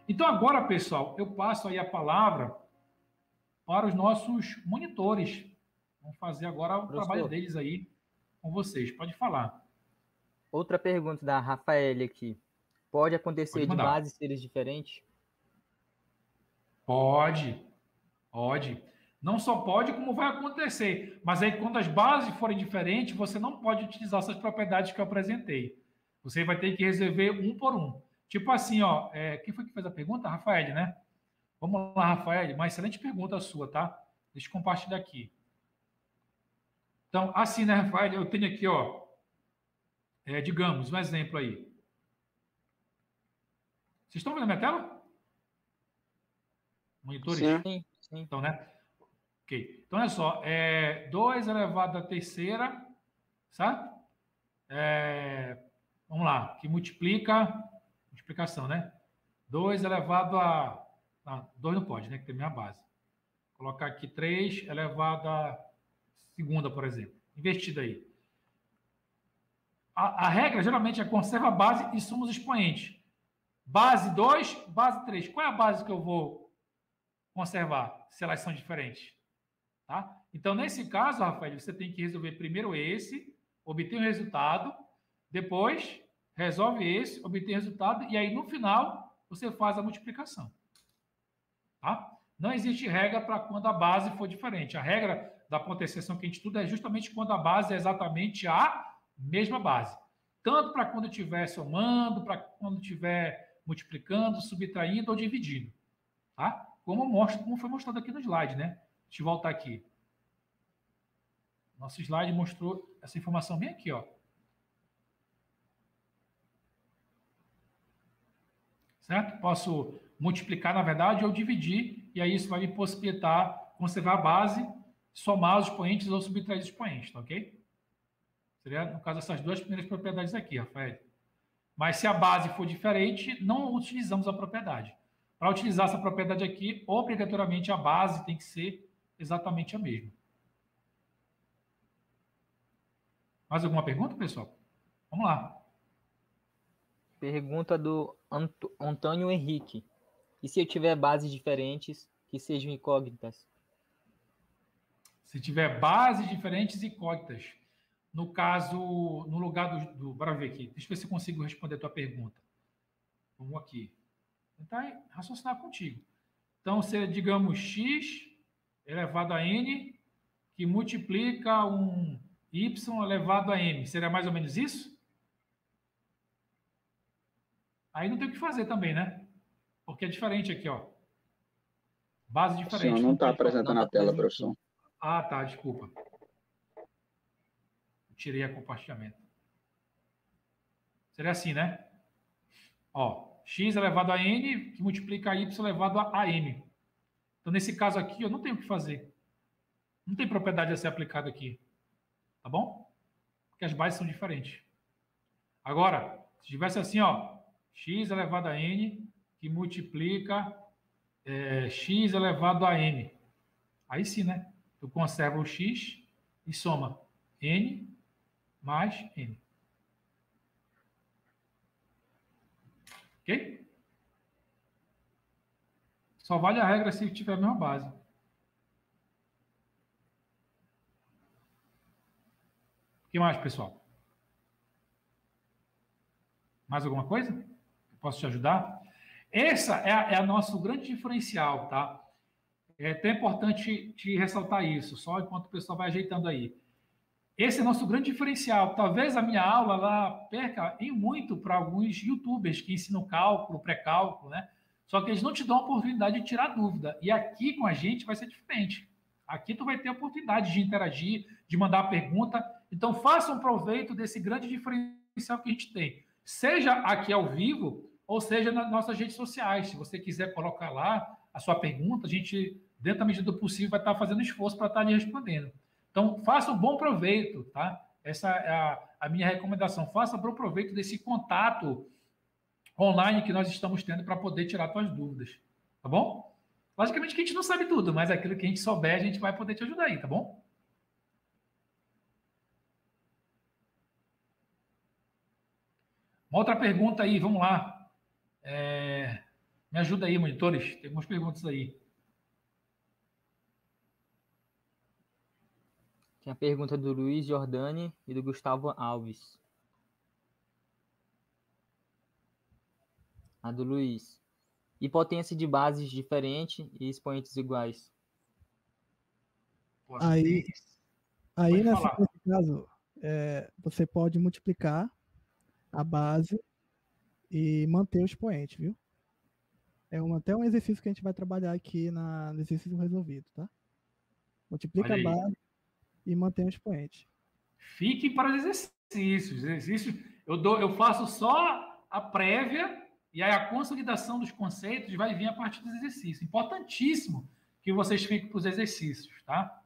Então, agora, pessoal, eu passo aí a palavra para os nossos monitores. Vamos fazer agora o trabalho Professor, deles aí com vocês. Pode falar. outra pergunta da Rafaela aqui. Pode acontecer Pode de mandar. bases serem diferentes? Pode. Pode. Não só pode, como vai acontecer. Mas aí, quando as bases forem diferentes, você não pode utilizar essas propriedades que eu apresentei. Você vai ter que resolver um por um. Tipo assim, ó. Quem foi que fez a pergunta? Rafael, né? Vamos lá, Rafael. Uma excelente pergunta sua, tá? Deixa eu compartilhar aqui. Então, assim, né, Rafael? Eu tenho aqui, ó. Digamos, um exemplo aí. Vocês estão vendo a minha tela? Monitores? Sim. Sim, sim. Então, né? Ok. Então, olha só. 2 elevado à terceira, certo? Vamos lá, que multiplicação, né? 2 elevado a... 2 não pode, né? Que tem a minha base. Vou colocar aqui 3 elevado a segunda, por exemplo. Invertido aí. A regra, geralmente, é conserva a base e soma os expoentes. Base 2, base 3. Qual é a base que eu vou conservar, se elas são diferentes? Tá? Então, nesse caso, Rafael, você tem que resolver primeiro esse, obter um resultado, depois resolve esse, obter resultado, e aí no final você faz a multiplicação. Tá? Não existe regra para quando a base for diferente. A regra da potenciação que a gente estuda é justamente quando a base é exatamente a mesma base. Tanto para quando estiver somando, para quando estiver multiplicando, subtraindo ou dividindo. Tá? Como foi mostrado aqui no slide, né? Deixa eu voltar aqui. Nosso slide mostrou essa informação bem aqui, ó. Certo? Posso multiplicar, na verdade, ou dividir, e aí isso vai me possibilitar conservar a base, somar os expoentes ou subtrair os expoentes, tá ok? Seria, no caso, essas duas primeiras propriedades aqui, Rafael. Mas se a base for diferente, não utilizamos a propriedade. Para utilizar essa propriedade aqui, obrigatoriamente a base tem que ser exatamente a mesma. Mais alguma pergunta, pessoal? Vamos lá. Pergunta do Antônio Henrique. E se eu tiver bases diferentes que sejam incógnitas? Se tiver bases diferentes e incógnitas. No caso, no lugar bora ver aqui. Deixa eu ver se eu consigo responder a tua pergunta. Vamos aqui. Tentar raciocinar contigo. Então, se digamos x elevado a n, que multiplica um y elevado a m. Seria mais ou menos isso? Aí não tem o que fazer também, né? Porque é diferente aqui, ó. Base O senhor diferente. não Não está pode colocar. apresentando a tela, professor. Ah, tá, desculpa. Tirei a compartilhamento. Seria assim, né? Ó, x elevado a n, que multiplica y elevado a m. Então, nesse caso aqui, eu não tenho o que fazer. Não tem propriedade a ser aplicada aqui. Tá bom? Porque as bases são diferentes. Agora, se tivesse assim, ó, x elevado a n, que multiplica x elevado a m. Aí sim, né? Tu conserva o x e soma n mais n. Ok? Só vale a regra se tiver a mesma base. O que mais, pessoal? Mais alguma coisa? Eu posso te ajudar? Essa é a nosso grande diferencial, tá? É até importante te ressaltar isso, só enquanto o pessoal vai ajeitando aí. Esse é nosso grande diferencial. Talvez a minha aula lá perca em muito para alguns youtubers que ensinam cálculo, pré-cálculo, né? Só que eles não te dão a oportunidade de tirar dúvida. E aqui com a gente vai ser diferente. Aqui tu vai ter a oportunidade de interagir, de mandar pergunta. Então faça um proveito desse grande diferencial que a gente tem. Seja aqui ao vivo, ou seja nas nossas redes sociais. Se você quiser colocar lá a sua pergunta, a gente, dentro da medida do possível, vai estar fazendo esforço para estar lhe respondendo. Então, faça um bom proveito, tá? Essa é a minha recomendação. Faça um bom proveito desse contato online que nós estamos tendo para poder tirar suas dúvidas, tá bom? Logicamente que a gente não sabe tudo, mas aquilo que a gente souber, a gente vai poder te ajudar aí, tá bom? Uma outra pergunta aí, vamos lá. Me ajuda aí, monitores. Tem algumas perguntas aí. Tem a pergunta do Luiz Jordani e do Gustavo Alves. A do Luiz. E potência de bases diferente e expoentes iguais. Aí Pode nesse falar. caso, você pode multiplicar a base e manter o expoente, viu? Até um exercício que a gente vai trabalhar aqui no exercício resolvido, tá? Multiplica a Olha aí. base e mantém o expoente. Fiquem para os exercícios. Eu faço só a prévia e aí a consolidação dos conceitos vai vir a partir dos exercícios. Importantíssimo que vocês fiquem para os exercícios, tá?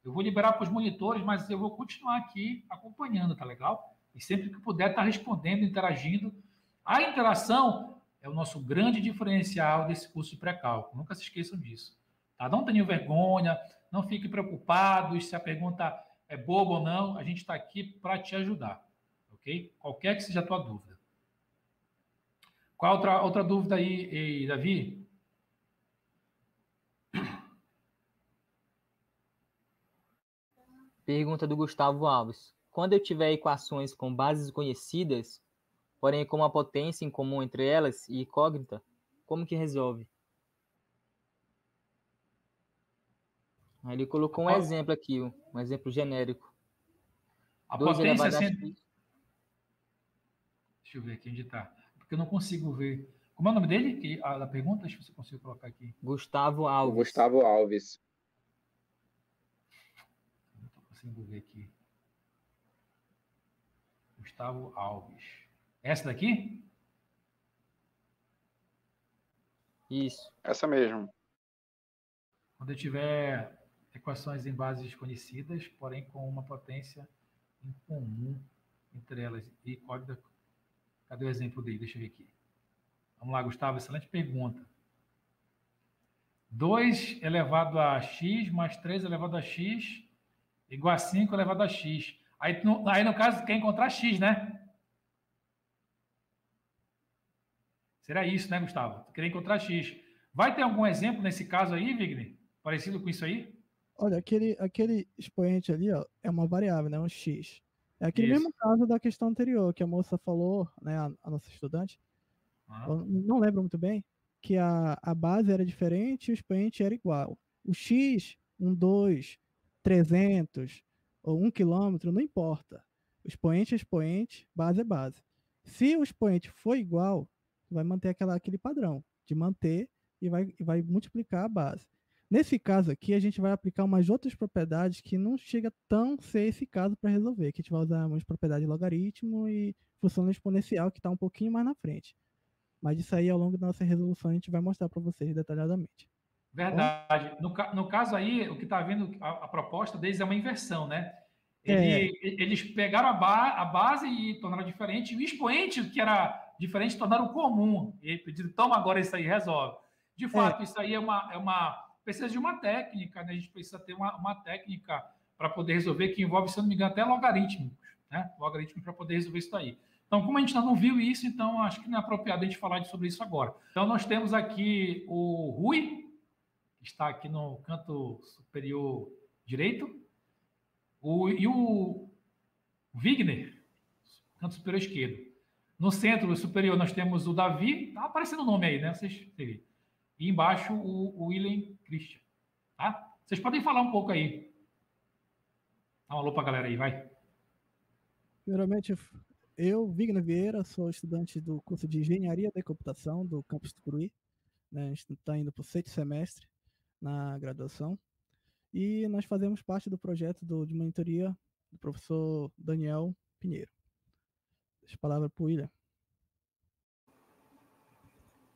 Eu vou liberar para os monitores, mas eu vou continuar aqui acompanhando, tá legal? E sempre que puder, estar respondendo, interagindo. A interação é o nosso grande diferencial desse curso de pré-cálculo. Nunca se esqueçam disso. Tá? Não tenham vergonha, não fiquem preocupados se a pergunta é boba ou não. A gente está aqui para te ajudar, ok? Qualquer que seja a tua dúvida. Qual outra dúvida aí, Davi? Pergunta do Gustavo Alves. Quando eu tiver equações com bases conhecidas, porém com uma potência em comum entre elas e incógnita, como que resolve? Aí ele colocou um exemplo aqui, um exemplo genérico. A 2 potência elevado a sendo... x. Deixa eu ver aqui onde está. Porque eu não consigo ver. Como é o nome dele? Da pergunta? Deixa eu ver se eu consigo colocar aqui. Gustavo Alves. Gustavo Alves. Não estou conseguindo ver aqui. Gustavo Alves. Essa daqui? Isso. Essa mesmo. Quando eu tiver equações em bases conhecidas, porém com uma potência em comum entre elas. E cadê o exemplo dele? Deixa eu ver aqui. Vamos lá, Gustavo. Excelente pergunta. 2 elevado a x mais 3 elevado a x igual a 5 elevado a x. Aí, no caso, quer encontrar x, né? Será isso, né, Gustavo? Querer encontrar x. Vai ter algum exemplo nesse caso aí, Vigni? Parecido com isso aí? Olha, aquele expoente ali, ó, é uma variável, né? Um x. É aquele Isso. mesmo caso da questão anterior, que a moça falou, né? A nossa estudante. Eu não lembro muito bem, que a base era diferente e o expoente era igual. O x, 2, 300 ou 1 quilômetro, não importa. O expoente é expoente, base é base. Se o expoente for igual, vai manter aquele padrão de manter e vai multiplicar a base. Nesse caso aqui, a gente vai aplicar umas outras propriedades que não chega tão ser esse caso para resolver, que a gente vai usar umas propriedades de logaritmo e função exponencial, que está um pouquinho mais na frente. Mas isso aí, ao longo da nossa resolução, a gente vai mostrar para vocês detalhadamente. Verdade. No caso aí, o que está vendo, a proposta deles é uma inversão, né? Eles pegaram a base e tornaram diferente, e o expoente, que era diferente, tornaram comum. E pediram, toma agora isso aí, resolve. De fato, isso aí precisa de uma técnica, né? A gente precisa ter uma técnica para poder resolver, que envolve, se eu não me engano, até logarítmicos, né? Logarítmicos para poder resolver isso aí. Então, como a gente ainda não viu isso, então acho que não é apropriado a gente falar sobre isso agora. Então, nós temos aqui o Rui, que está aqui no canto superior direito, e o Wigner, canto superior esquerdo. No centro superior nós temos o Davi, está aparecendo o nome aí, né? Vocês viram. E embaixo o William Christian, tá? Vocês podem falar um pouco aí. Dá um alô para a galera aí, vai. Primeiramente, eu, Wigner Vieira, sou estudante do curso de Engenharia da Computação do campus Tucuruí. Né? A gente está indo para o 6º semestre na graduação. E nós fazemos parte do projeto de monitoria do professor Daniel Pinheiro. Deixa a palavra para o William.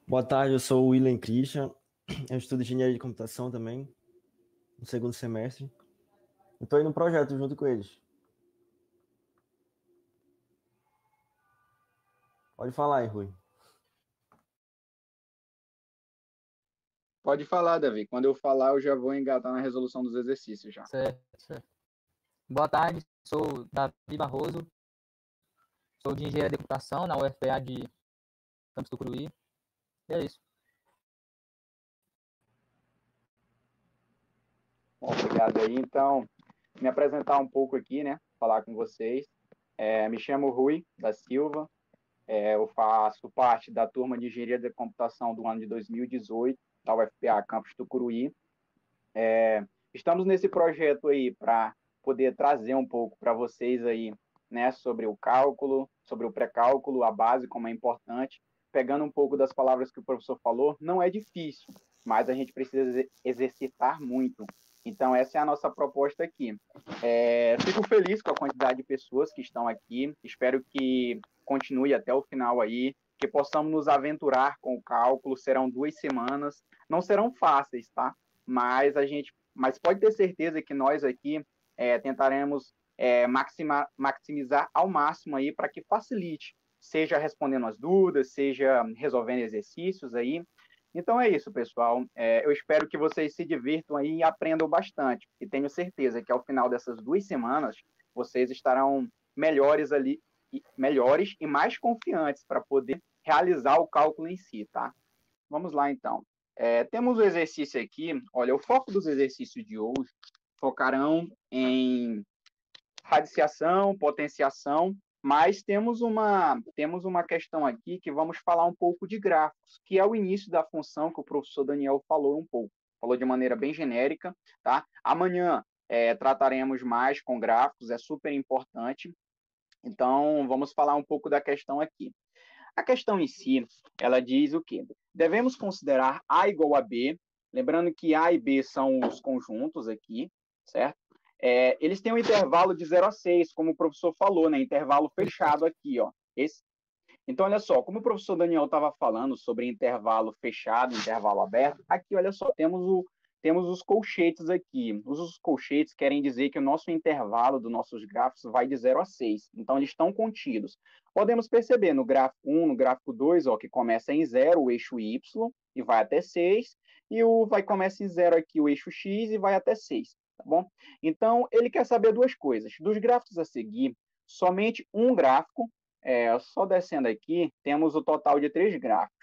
Boa tarde, eu sou o William Christian. Eu estudo Engenharia de Computação também, no 2º semestre. Eu estou aí no projeto junto com eles. Pode falar aí, Rui. Pode falar, Davi. Quando eu falar, eu já vou engatar na resolução dos exercícios já. Certo. Boa tarde, sou Davi Barroso, sou de Engenharia de Computação na UFPA de Campus Tucuruí. E é isso. Bom, obrigado aí. Então, me apresentar um pouco aqui, né? Falar com vocês. Me chamo Rui da Silva. Eu faço parte da turma de Engenharia de Computação do ano de 2018, da UFPA Campus Tucuruí. Estamos nesse projeto aí para poder trazer um pouco para vocês aí, né, sobre o cálculo, sobre o pré-cálculo, a base, como é importante. Pegando um pouco das palavras que o professor falou, não é difícil, mas a gente precisa exercitar muito. Então, essa é a nossa proposta aqui. Fico feliz com a quantidade de pessoas que estão aqui. Espero que continue até o final aí, que possamos nos aventurar com o cálculo. Serão 2 semanas. Não serão fáceis, tá? Mas pode ter certeza que nós aqui tentaremos maximizar ao máximo aí para que facilite, seja respondendo as dúvidas, seja resolvendo exercícios aí. Então é isso, pessoal. Eu espero que vocês se divirtam aí e aprendam bastante. E tenho certeza que ao final dessas 2 semanas, vocês estarão melhores e mais confiantes para poder realizar o cálculo em si, tá? Vamos lá, então. Temos o exercício aqui. Olha, o foco dos exercícios de hoje focarão em radiciação, potenciação, mas temos uma questão aqui que vamos falar um pouco de gráficos, que é o início da função que o professor Daniel falou um pouco. Falou de maneira bem genérica, tá? Amanhã trataremos mais com gráficos, é super importante. Então, vamos falar um pouco da questão aqui. A questão em si, ela diz o quê? Devemos considerar A igual a B, lembrando que A e B são os conjuntos aqui, certo? Eles têm um intervalo de 0 a 6, como o professor falou, né? Intervalo fechado aqui, ó. Então, olha só, como o professor Daniel estava falando sobre intervalo fechado, intervalo aberto, aqui, olha só, temos os colchetes aqui. Os colchetes querem dizer que o nosso intervalo dos nossos gráficos vai de 0 a 6. Então, eles estão contidos. Podemos perceber no gráfico 1, no gráfico 2, ó, que começa em 0, o eixo Y, e vai até 6. E começa em 0 aqui, o eixo X, e vai até 6. Tá bom? Então, ele quer saber 2 coisas. Dos gráficos a seguir, somente um gráfico, só descendo aqui, temos o total de 3 gráficos.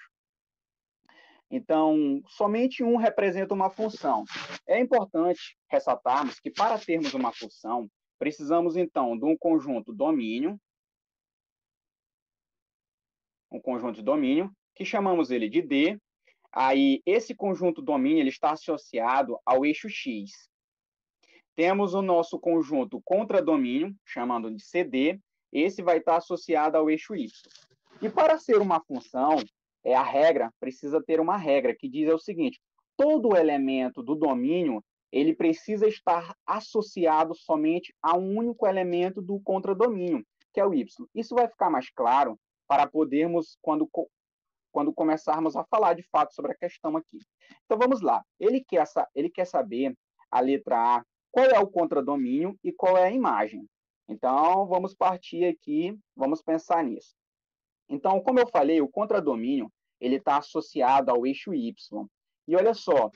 Então, somente um representa uma função. É importante ressaltarmos que, para termos uma função, precisamos, então, de um conjunto domínio, que chamamos ele de D. Aí, esse conjunto domínio ele está associado ao eixo X. Temos o nosso conjunto contradomínio, chamando de CD. Esse vai estar associado ao eixo Y. E para ser uma função, a regra precisa ter uma regra que diz o seguinte: todo elemento do domínio ele precisa estar associado somente a um único elemento do contradomínio, que é o Y. Isso vai ficar mais claro para podermos, quando começarmos a falar de fato sobre a questão aqui. Então vamos lá. Ele quer saber a letra A, qual é o contradomínio e qual é a imagem. Então vamos partir aqui, vamos pensar nisso. Então, como eu falei, o contradomínio ele está associado ao eixo Y. E olha só,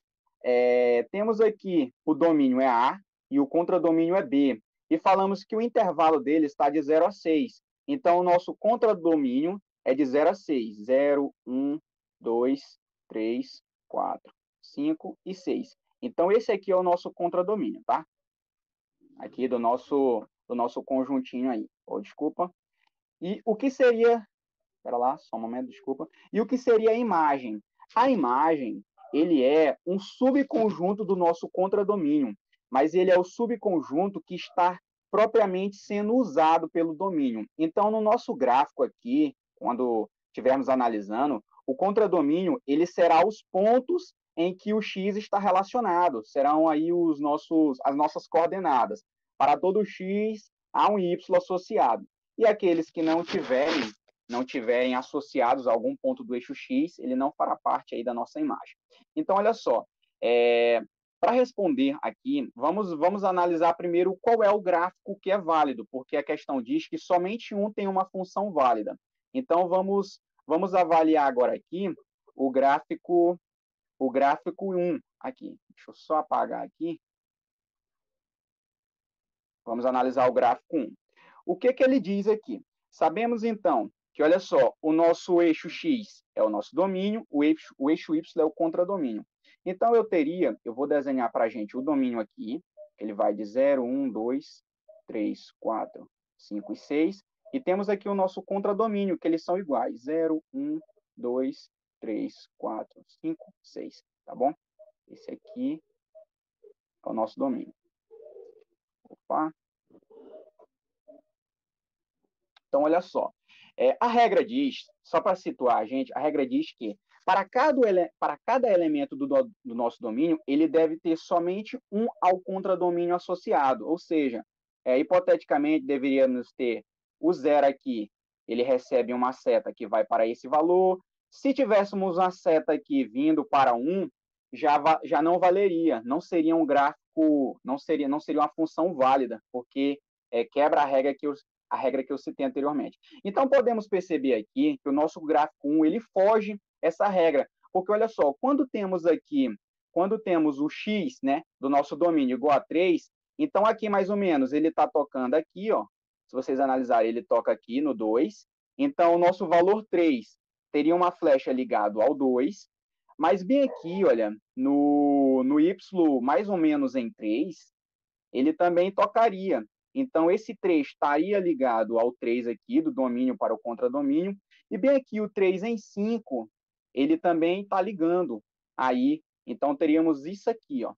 temos aqui o domínio é A e o contradomínio é B. E falamos que o intervalo dele está de 0 a 6. Então, o nosso contradomínio é de 0 a 6. 0, 1, 2, 3, 4, 5 e 6. Então, esse aqui é o nosso contradomínio, tá? Aqui do nosso conjuntinho aí. Oh, desculpa. E o que seria... Espera lá, só um momento, desculpa. E o que seria a imagem? A imagem, ele é um subconjunto do nosso contradomínio, mas ele é o subconjunto que está propriamente sendo usado pelo domínio. Então, no nosso gráfico aqui, quando estivermos analisando, o contradomínio, ele será os pontos em que o X está relacionado, serão aí as nossas coordenadas. Para todo X, há um Y associado. E aqueles que não tiverem associados a algum ponto do eixo X, ele não fará parte aí da nossa imagem. Então, olha só, para responder aqui, vamos analisar primeiro qual é o gráfico que é válido, porque a questão diz que somente um tem uma função válida. Então, vamos avaliar agora aqui o gráfico 1. Aqui, deixa eu só apagar aqui. Vamos analisar o gráfico 1. O que ele diz aqui? Sabemos, então, que, olha só, o nosso eixo X é o nosso domínio, o eixo Y é o contradomínio. Então, eu vou desenhar para a gente o domínio aqui, ele vai de 0, 1, 2, 3, 4, 5 e 6, e temos aqui o nosso contradomínio, que eles são iguais, 0, 1, 2, 3, 4, 5, 6, tá bom? Esse aqui é o nosso domínio. Opa. Então, olha só. A regra diz, só para situar a gente, a regra diz que para cada elemento do nosso domínio, ele deve ter somente um ao contradomínio associado. Ou seja, hipoteticamente, deveríamos ter o 0 aqui, ele recebe uma seta que vai para esse valor. Se tivéssemos uma seta aqui vindo para 1, já não valeria, não seria um gráfico, não seria uma função válida, porque quebra a regra que eu citei anteriormente. Então, podemos perceber aqui que o nosso gráfico 1, ele foge essa regra, porque olha só, quando temos o x, né, do nosso domínio igual a 3, então aqui mais ou menos ele está tocando aqui, ó, se vocês analisarem, ele toca aqui no 2, então o nosso valor 3 teria uma flecha ligado ao 2, mas bem aqui, olha, no y mais ou menos em 3, ele também tocaria. Então, esse 3 estaria ligado ao 3 aqui, do domínio para o contradomínio, e bem aqui o 3 em 5, ele também está ligando aí. Então, teríamos isso aqui, ó.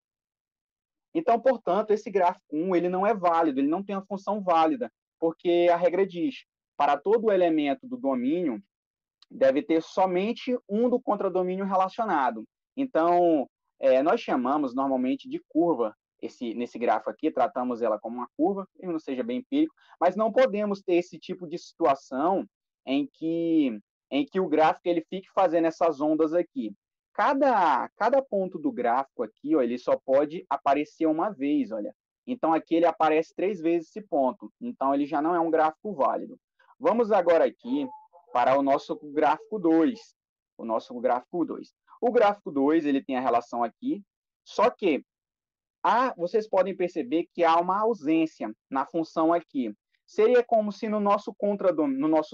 Então, portanto, esse gráfico 1, ele não é válido, ele não tem uma função válida, porque a regra diz, para todo elemento do domínio, deve ter somente um do contradomínio relacionado. Então, nós chamamos normalmente de curva, nesse gráfico aqui, tratamos ela como uma curva, que não seja bem empírico, mas não podemos ter esse tipo de situação em que o gráfico ele fique fazendo essas ondas aqui. Cada ponto do gráfico aqui, ó, ele só pode aparecer uma vez, olha. Então, aqui ele aparece 3 vezes esse ponto. Então, ele já não é um gráfico válido. Vamos agora aqui para o nosso gráfico 2. O gráfico 2, ele tem a relação aqui, só que vocês podem perceber que há uma ausência na função aqui. Seria como se no nosso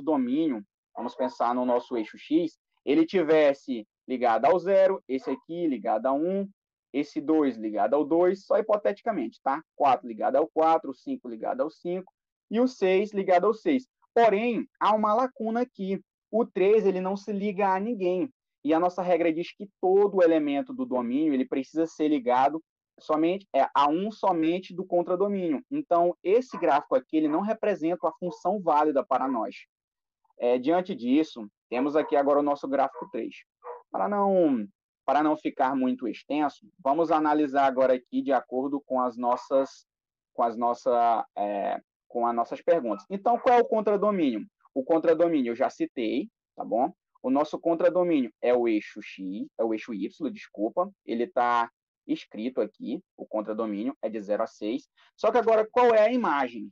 domínio, vamos pensar no nosso eixo X, ele tivesse ligado ao 0, esse aqui ligado a 1, esse 2 ligado ao 2, só hipoteticamente, tá? 4 ligado ao 4, 5 ligado ao 5 e o 6 ligado ao 6. Porém, há uma lacuna aqui. O 3 ele não se liga a ninguém. E a nossa regra diz que todo elemento do domínio ele precisa ser ligado somente do contradomínio. Então, esse gráfico aqui ele não representa a função válida para nós. Diante disso, temos aqui agora o nosso gráfico 3. Para não ficar muito extenso, vamos analisar agora aqui de acordo com as nossas perguntas. Então, qual é o contradomínio? O contradomínio eu já citei, tá bom? O nosso contradomínio é o eixo X, é o eixo Y, desculpa. Ele está escrito aqui, o contradomínio é de 0 a 6. Só que agora, qual é a imagem?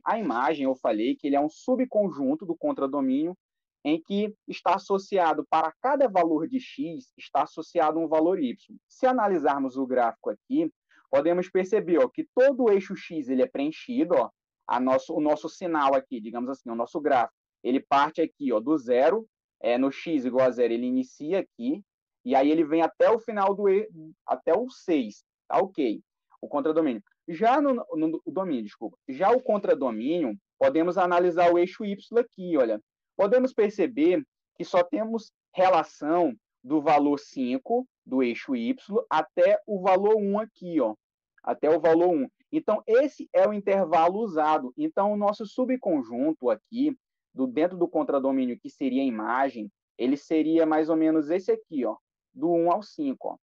A imagem, eu falei que ele é um subconjunto do contradomínio em que está associado, para cada valor de x, está associado um valor y. Se analisarmos o gráfico aqui, podemos perceber que todo o eixo x ele é preenchido, ó, o nosso sinal aqui, digamos assim, o nosso gráfico, ele parte aqui do 0, no x igual a 0, ele inicia aqui, e aí ele vem até o final até o 6, tá ok? O contradomínio. Já no domínio, desculpa. Já o contradomínio, podemos analisar o eixo y aqui, olha. Podemos perceber que só temos relação do valor 5 do eixo y até o valor 1 aqui, ó. Até o valor 1. Então, esse é o intervalo usado. Então, o nosso subconjunto aqui, dentro do contradomínio, que seria a imagem, ele seria mais ou menos esse aqui, ó, do 1 ao 5. Ó.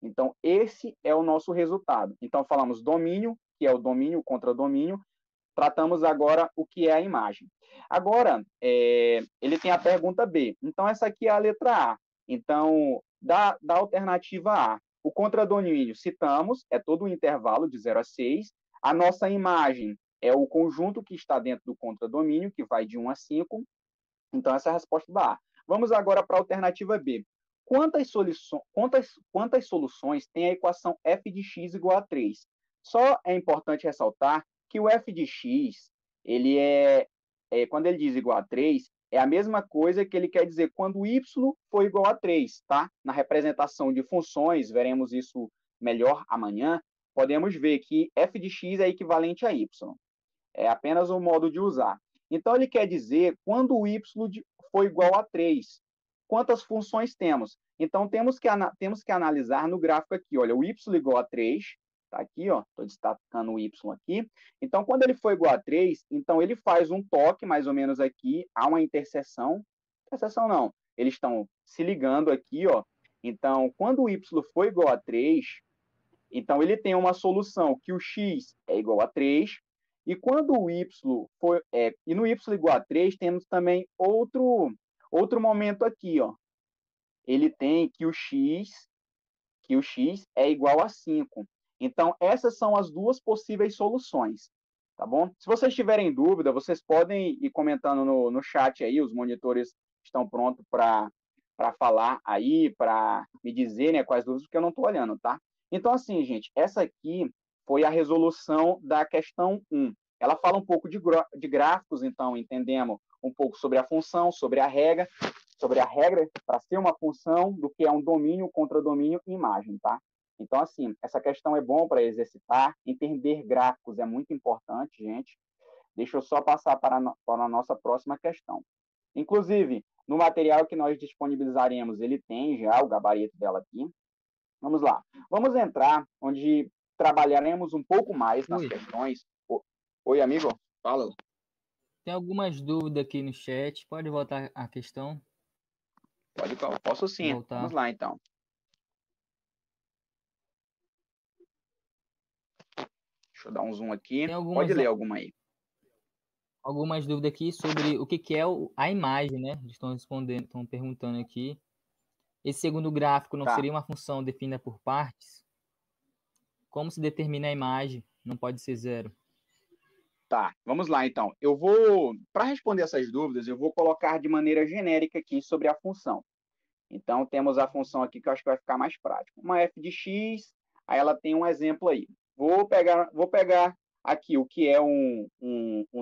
Então, esse é o nosso resultado. Então, falamos domínio, que é o domínio, o contradomínio. Tratamos agora o que é a imagem. Agora, ele tem a pergunta B. Então, essa aqui é a letra A. Então, da alternativa A. O contradomínio, citamos, é todo um intervalo de 0 a 6. A nossa imagem é o conjunto que está dentro do contradomínio, que vai de 1 a 5. Então, essa é a resposta da A. Vamos agora para a alternativa B. Quantas soluções tem a equação f de x igual a 3? Só é importante ressaltar que o f de x, ele quando ele diz igual a 3, é a mesma coisa que ele quer dizer quando y for igual a 3, tá? Na representação de funções, veremos isso melhor amanhã, podemos ver que f de x é equivalente a y. É apenas um modo de usar. Então, ele quer dizer quando o y for igual a 3. Quantas funções temos? Então, temos que analisar no gráfico aqui. Olha, o y igual a 3, está aqui, ó, estou destacando o y aqui. Então, quando ele for igual a 3, então ele faz um toque, mais ou menos aqui, há uma interseção. Interseção não, eles estão se ligando aqui, ó. Então, quando o y for igual a 3, então ele tem uma solução que o x é igual a 3, e quando o y for... e no y igual a 3, temos também outro momento aqui, ó. Ele tem que o x é igual a 5. Então, essas são as duas possíveis soluções, tá bom? Se vocês tiverem dúvida, vocês podem ir comentando no chat aí, os monitores estão prontos para falar aí, para me dizer, né, quais dúvidas, porque eu não estou olhando, tá? Então, assim, gente, essa aqui foi a resolução da questão 1. Ela fala um pouco de gráficos, então, entendemos um pouco sobre a função, sobre a regra para ser uma função, do que é um domínio, contradomínio e imagem, tá? Então, assim, essa questão é bom para exercitar. Entender gráficos é muito importante, gente. Deixa eu só passar para a nossa próxima questão. Inclusive, no material que nós disponibilizaremos, ele tem já o gabarito dela aqui. Vamos lá. Vamos entrar onde trabalharemos um pouco mais nas questões. Oi, amigo. Fala. Tem algumas dúvidas aqui no chat. Pode voltar a questão? Posso sim. Voltar. Vamos lá, então. Deixa eu dar um zoom aqui. Pode ler alguma aí. Algumas dúvidas aqui sobre o que é a imagem, né? Estão respondendo, estão perguntando aqui. Esse segundo gráfico não seria uma função definida por partes? Como se determina a imagem? Não pode ser zero. Tá, vamos lá, então. Para responder essas dúvidas, eu vou colocar de maneira genérica aqui sobre a função. Então, temos a função aqui que eu acho que vai ficar mais prático. Uma f de x, aí ela tem um exemplo aí. Vou pegar aqui o que é um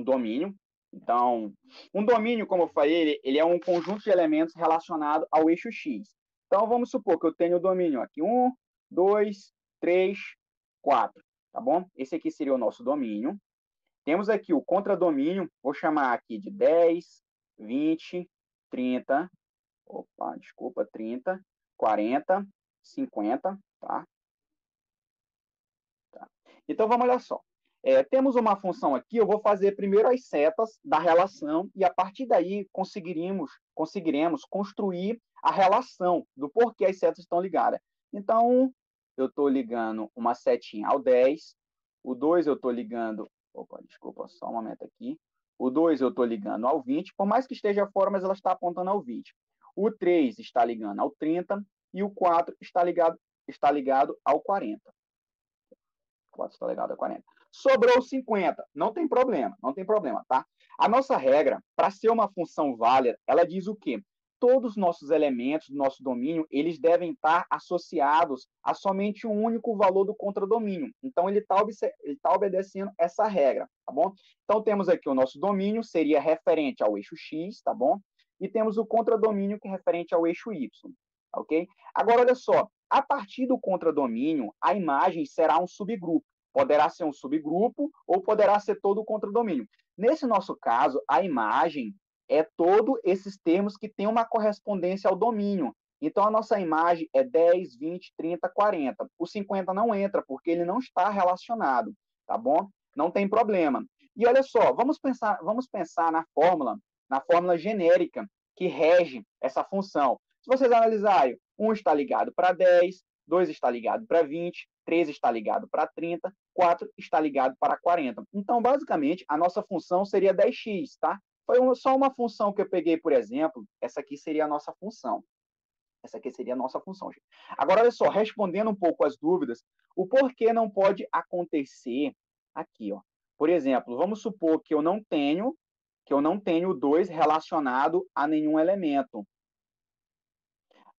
domínio. Então, um domínio, como eu falei, ele é um conjunto de elementos relacionado ao eixo x. Então, vamos supor que eu tenho o domínio aqui. 1, 2, 3, 4. Tá bom? Esse aqui seria o nosso domínio. Temos aqui o contradomínio. Vou chamar aqui de 10, 20, 30... 30, 40, 50, tá? Então, vamos olhar só. Temos uma função aqui, eu vou fazer primeiro as setas da relação e, a partir daí, conseguiremos construir a relação do porquê as setas estão ligadas. Então, eu estou ligando uma setinha ao 10, o 2 eu estou ligando... desculpa, só um momento aqui. O 2 eu estou ligando ao 20, por mais que esteja fora, mas ela está apontando ao 20. O 3 está ligando ao 30 e o 4 está ligado ao 40. O 4 está ligado ao 40. Sobrou 50. Não tem problema, tá? A nossa regra, para ser uma função válida, ela diz o quê? Todos os nossos elementos do nosso domínio, eles devem estar associados a somente um único valor do contradomínio. Então, ele está obedecendo essa regra, tá bom? Então, temos aqui o nosso domínio, seria referente ao eixo x, tá bom? E temos o contradomínio que é referente ao eixo y, ok? Agora, olha só, a partir do contradomínio, a imagem será um subgrupo. Poderá ser um subgrupo ou poderá ser todo o contradomínio. Nesse nosso caso, a imagem é todos esses termos que têm uma correspondência ao domínio. Então, a nossa imagem é 10, 20, 30, 40. O 50 não entra, porque ele não está relacionado, tá bom? Não tem problema. E olha só, vamos pensar na fórmula genérica que rege essa função. Se vocês analisarem, 1 está ligado para 10, 2 está ligado para 20, 3 está ligado para 30, 4 está ligado para 40. Então, basicamente, a nossa função seria 10x, tá? Foi só uma função que eu peguei, por exemplo. Essa aqui seria a nossa função. Gente. Agora, olha só, respondendo um pouco as dúvidas, o porquê não pode acontecer aqui, ó. Por exemplo, vamos supor que eu não tenho o 2 relacionado a nenhum elemento.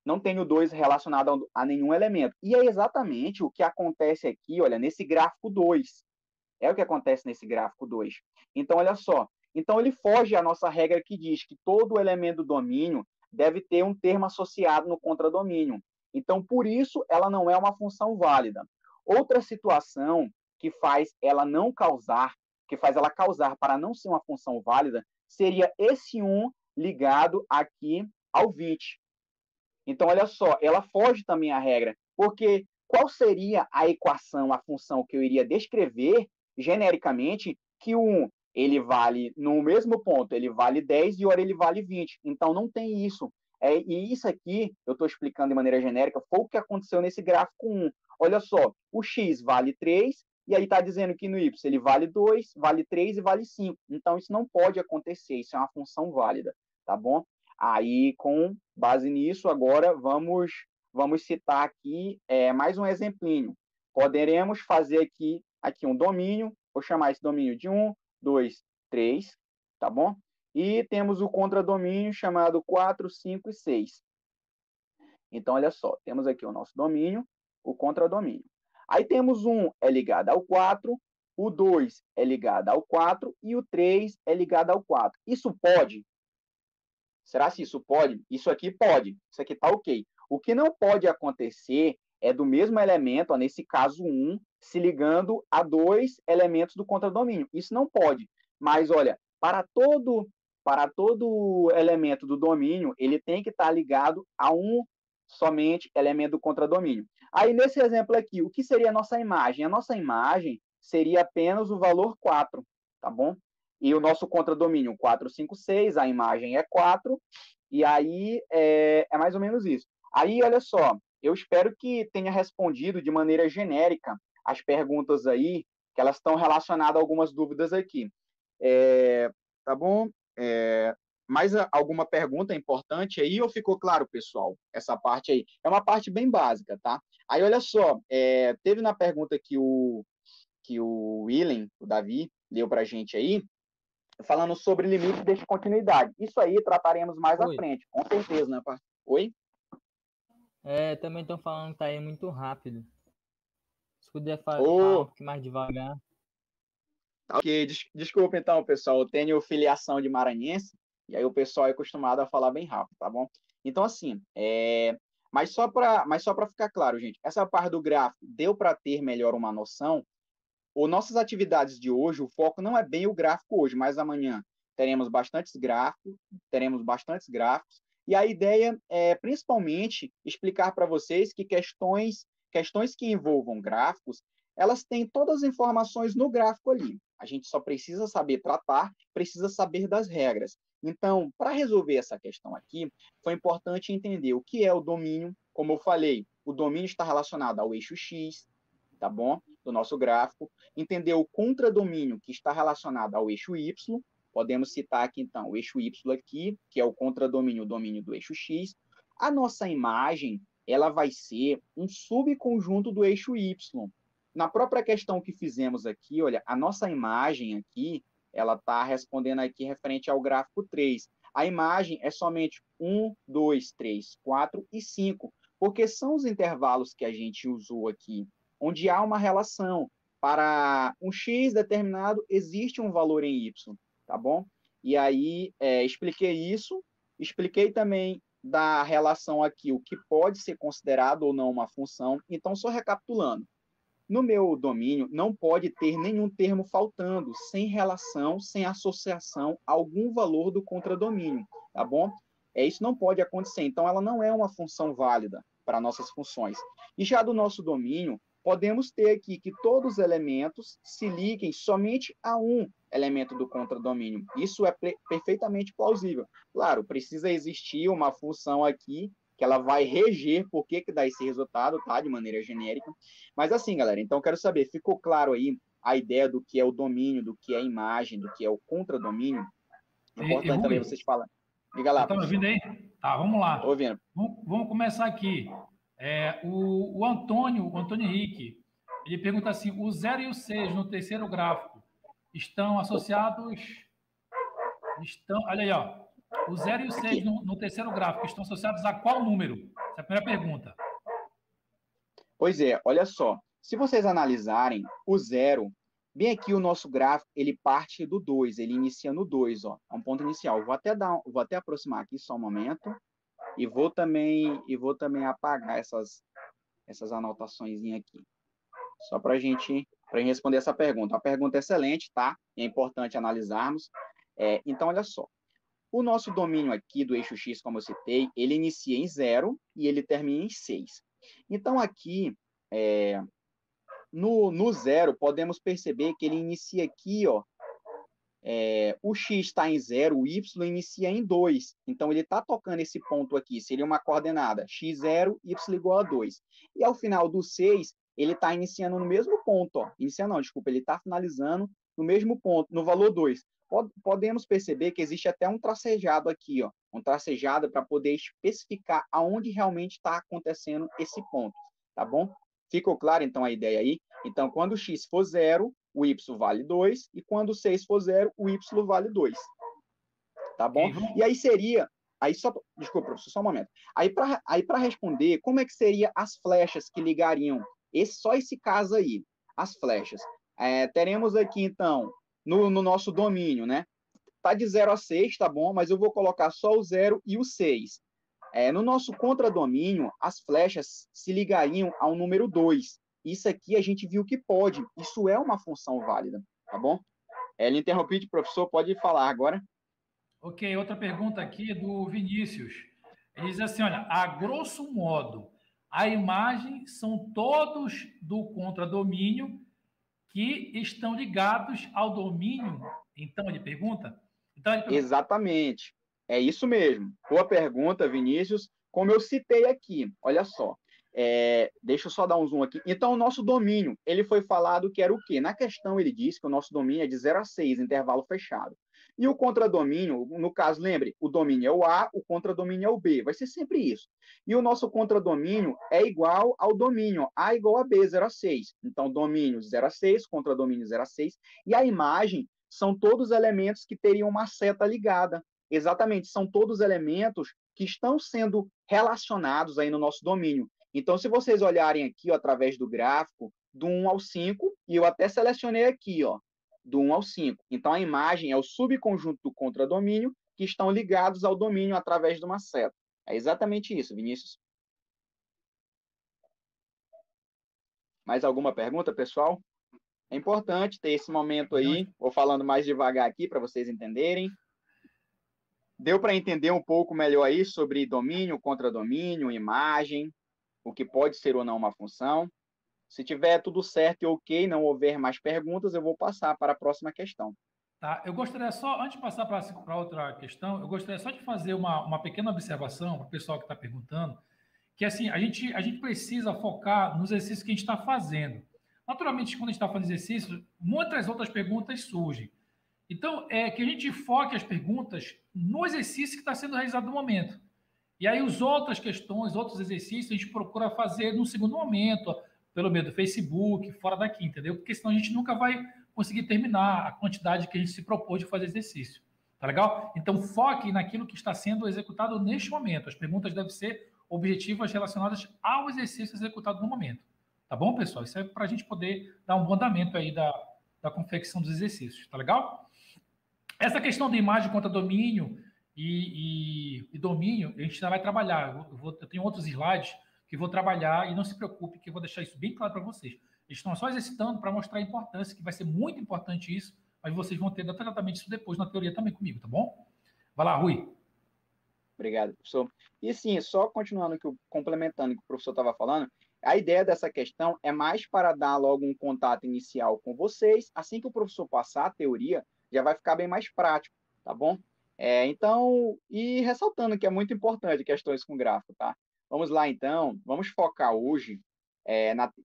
Não tenho 2 relacionado a nenhum elemento. E é exatamente o que acontece aqui, olha, nesse gráfico 2. É o que acontece nesse gráfico 2. Então, olha só. Então, ele foge à nossa regra que diz que todo elemento do domínio deve ter um termo associado no contradomínio. Então, por isso, ela não é uma função válida. Outra situação que faz ela não causar, que faz ela causar para não ser uma função válida, seria esse 1 ligado aqui ao 20. Então, olha só, ela foge também à regra, porque qual seria a equação, a função que eu iria descrever genericamente que o 1 ele vale, no mesmo ponto, ele vale 10 e ora ele vale 20. Então, não tem isso. E isso aqui, eu estou explicando de maneira genérica, foi o que aconteceu nesse gráfico 1. Olha só, o x vale 3, e aí está dizendo que no y ele vale 2, vale 3 e vale 5. Então, isso não pode acontecer, isso é uma função válida, tá bom? Aí, com base nisso, agora vamos citar aqui mais um exemplinho. Poderemos fazer aqui um domínio, vou chamar esse domínio de 1, 2, 3, tá bom? E temos o contradomínio chamado 4, 5 e 6. Então, olha só, temos aqui o nosso domínio, o contradomínio. Aí temos 1 é ligado ao 4, o 2 é ligado ao 4 e o 3 é ligado ao 4. Isso pode? Será que isso pode? Isso aqui pode. Isso aqui está ok. O que não pode acontecer é do mesmo elemento, ó, nesse caso 1, se ligando a 2 elementos do contradomínio. Isso não pode. Mas, olha, para todo elemento do domínio, ele tem que estar ligado a um somente elemento do contradomínio. Aí, nesse exemplo aqui, o que seria a nossa imagem? A nossa imagem seria apenas o valor 4, tá bom? E o nosso contradomínio 4, 5, 6, a imagem é 4, e aí é mais ou menos isso. Aí, olha só, eu espero que tenha respondido de maneira genérica as perguntas aí, que elas estão relacionadas a algumas dúvidas aqui. Tá bom? Mais alguma pergunta importante aí, ou ficou claro, pessoal? Essa parte aí. É uma parte bem básica, tá? Aí, olha só, teve na pergunta que o Willen, o Davi, leu para a gente aí, falando sobre limite de descontinuidade. Isso aí trataremos mais à frente, com certeza, né? Oi? Também estão falando que tá aí muito rápido. Se puder falar um pouquinho mais devagar. Ok, desculpa então, pessoal, eu tenho filiação de maranhense, e aí o pessoal é acostumado a falar bem rápido, tá bom? Então, assim, mas só para ficar claro, gente, essa parte do gráfico deu para ter melhor uma noção. Nossas atividades de hoje, o foco não é bem o gráfico hoje, mas amanhã teremos bastantes gráficos, e a ideia é, principalmente, explicar para vocês que questões que envolvam gráficos, elas têm todas as informações no gráfico ali. A gente só precisa saber tratar, precisa saber das regras. Então, para resolver essa questão aqui, foi importante entender o que é o domínio. Como eu falei, o domínio está relacionado ao eixo X, tá bom? Do nosso gráfico. Entender o contradomínio, que está relacionado ao eixo Y. Podemos citar aqui, então, o eixo Y aqui, que é o contradomínio, o domínio do eixo X. A nossa imagem, ela vai ser um subconjunto do eixo Y. Na própria questão que fizemos aqui, olha, a nossa imagem aqui, ela está respondendo aqui referente ao gráfico 3. A imagem é somente 1, 2, 3, 4 e 5, porque são os intervalos que a gente usou aqui, onde há uma relação. Para um x determinado, existe um valor em y, tá bom? E aí, expliquei isso, expliquei também da relação aqui, o que pode ser considerado ou não uma função. Então, só recapitulando, no meu domínio, não pode ter nenhum termo faltando, sem relação, sem associação a algum valor do contradomínio, tá bom? Isso não pode acontecer, então ela não é uma função válida para nossas funções. E já do nosso domínio, podemos ter aqui que todos os elementos se liguem somente a um elemento do contradomínio. Isso é perfeitamente plausível. Claro, precisa existir uma função aqui que ela vai reger por que dá esse resultado, tá? De maneira genérica. Mas assim, galera, então eu quero saber, ficou claro aí a ideia do que é o domínio, do que é a imagem, do que é o contradomínio? É importante também vocês falarem. Diga lá. Tá me ouvindo aí? Tá, vamos lá. Tô ouvindo. Vamos começar aqui. O Antônio Henrique, ele pergunta assim, o 0 e o 6 no terceiro gráfico estão associados... olha aí, ó. O 0 e o 6 no terceiro gráfico estão associados a qual número? Essa é a primeira pergunta. Pois é, olha só. Se vocês analisarem, o 0 Bem aqui o nosso gráfico, ele parte do 2, ele inicia no 2, ó. É um ponto inicial. Vou até aproximar aqui só um momento e vou também apagar essas anotações aqui. Só para a gente responder essa pergunta. Uma pergunta excelente, tá? É importante analisarmos. Então, olha só. O nosso domínio aqui do eixo X, como eu citei, ele inicia em 0 e ele termina em 6. Então, aqui, no 0, podemos perceber que ele inicia aqui, ó, o X está em 0, o Y inicia em 2. Então, ele está tocando esse ponto aqui, seria uma coordenada x0, y igual a 2. E ao final do 6, ele está iniciando no mesmo ponto, ó. Iniciando não, desculpa, ele está finalizando no mesmo ponto, no valor 2. Podemos perceber que existe até um tracejado aqui, ó, um tracejado para poder especificar aonde realmente está acontecendo esse ponto, tá bom? Ficou claro, então, a ideia aí? Então, quando o x for 0, o y vale 2, e quando o 6 for 0, o y vale 2. Tá bom? E aí seria... desculpa, professor, só um momento. Aí, para responder, como é que seria as flechas que ligariam só esse caso aí? As flechas. Teremos aqui, então, no nosso domínio, né? Tá de 0 a 6, tá bom? Mas eu vou colocar só o 0 e o 6. No nosso contradomínio, as flechas se ligariam ao número 2. Isso aqui a gente viu que pode. Isso é uma função válida, tá bom? Ele interrompido, professor, pode falar agora. Ok, outra pergunta aqui do Vinícius. Ele diz assim, olha, a grosso modo, a imagem são todos do contradomínio que estão ligados ao domínio. Então, ele pergunta? Exatamente. É isso mesmo. Boa pergunta, Vinícius. Como eu citei aqui, olha só. Deixa eu só dar um zoom aqui. Então, o nosso domínio, ele foi falado que era o quê? Na questão, ele diz que o nosso domínio é de 0 a 6, intervalo fechado. E o contradomínio, no caso, lembre, o domínio é o A, o contradomínio é o B. Vai ser sempre isso. E o nosso contradomínio é igual ao domínio, A igual a B, 0 a 6. Então, domínio 0 a 6, contradomínio 0 a 6. E a imagem são todos elementos que teriam uma seta ligada. Exatamente, são todos elementos que estão sendo relacionados aí no nosso domínio. Então, se vocês olharem aqui, ó, através do gráfico, do 1 ao 5, e eu até selecionei aqui, ó, do 1 ao 5. Então, a imagem é o subconjunto do contradomínio que estão ligados ao domínio através de uma seta. É exatamente isso, Vinícius. Mais alguma pergunta, pessoal? É importante ter esse momento aí. Vou falando mais devagar aqui para vocês entenderem. Deu para entender um pouco melhor aí sobre domínio, contradomínio, imagem, o que pode ser ou não uma função. Se tiver tudo certo e ok, não houver mais perguntas, eu vou passar para a próxima questão. Tá, eu gostaria só, antes de passar para outra questão, eu gostaria só de fazer uma pequena observação para o pessoal que está perguntando, que assim, a gente precisa focar nos exercícios que a gente está fazendo. Naturalmente, quando a gente está fazendo exercício, muitas outras perguntas surgem. Então, que a gente foque as perguntas no exercício que está sendo realizado no momento. E aí, as outras questões, outros exercícios, a gente procura fazer no segundo momento, pelo meio do Facebook, fora daqui, entendeu? Porque senão a gente nunca vai conseguir terminar a quantidade que a gente se propôs de fazer exercício. Tá legal? Então, foque naquilo que está sendo executado neste momento. As perguntas devem ser objetivas relacionadas ao exercício executado no momento. Tá bom, pessoal? Isso é para a gente poder dar um bom andamento aí da confecção dos exercícios. Tá legal? Essa questão de imagem contra domínio e domínio, a gente ainda vai trabalhar. Eu tenho outros slides que vou trabalhar e não se preocupe que eu vou deixar isso bem claro para vocês. Eles estão só exercitando para mostrar a importância, que vai ser muito importante isso, mas vocês vão ter tratamento isso depois na teoria também comigo, tá bom? Vai lá, Rui. Obrigado, professor. E sim, só continuando, complementando o que o professor estava falando, a ideia dessa questão é mais para dar logo um contato inicial com vocês. Assim que o professor passar a teoria, já vai ficar bem mais prático, tá bom? Então, e ressaltando que é muito importante questões com gráfico, tá? Vamos lá, então. Vamos focar hoje,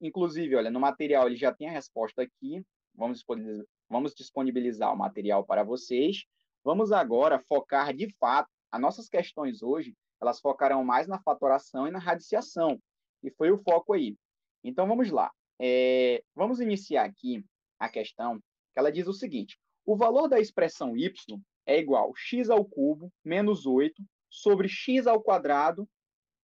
inclusive, olha, no material ele já tem a resposta aqui. Vamos disponibilizar o material para vocês. Vamos agora focar, de fato, as nossas questões hoje, elas focarão mais na fatoração e na radiciação, e foi o foco aí. Então, vamos lá. Vamos iniciar aqui a questão, que ela diz o seguinte: o valor da expressão y é igual a x ao cubo menos 8 sobre x ao quadrado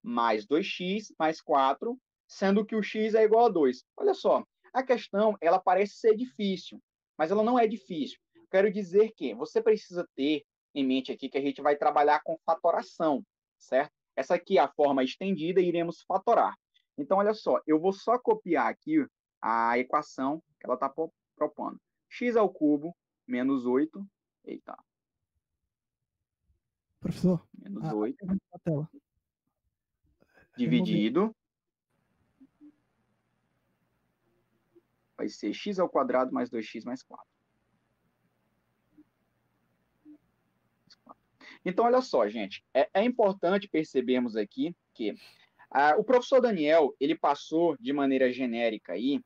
mais 2x mais 4, sendo que o x é igual a 2. Olha só, a questão ela parece ser difícil, mas ela não é difícil. Quero dizer que você precisa ter em mente aqui que a gente vai trabalhar com fatoração, certo? Essa aqui é a forma estendida e iremos fatorar. Então, olha só, eu vou só copiar aqui a equação que ela está propondo. X ao cubo menos 8, eita, Professor, menos 8, a tela. dividido, vai ser x ao quadrado mais 2x mais 4. Então, olha só, gente, é importante percebermos aqui que o professor Daniel, ele passou de maneira genérica aí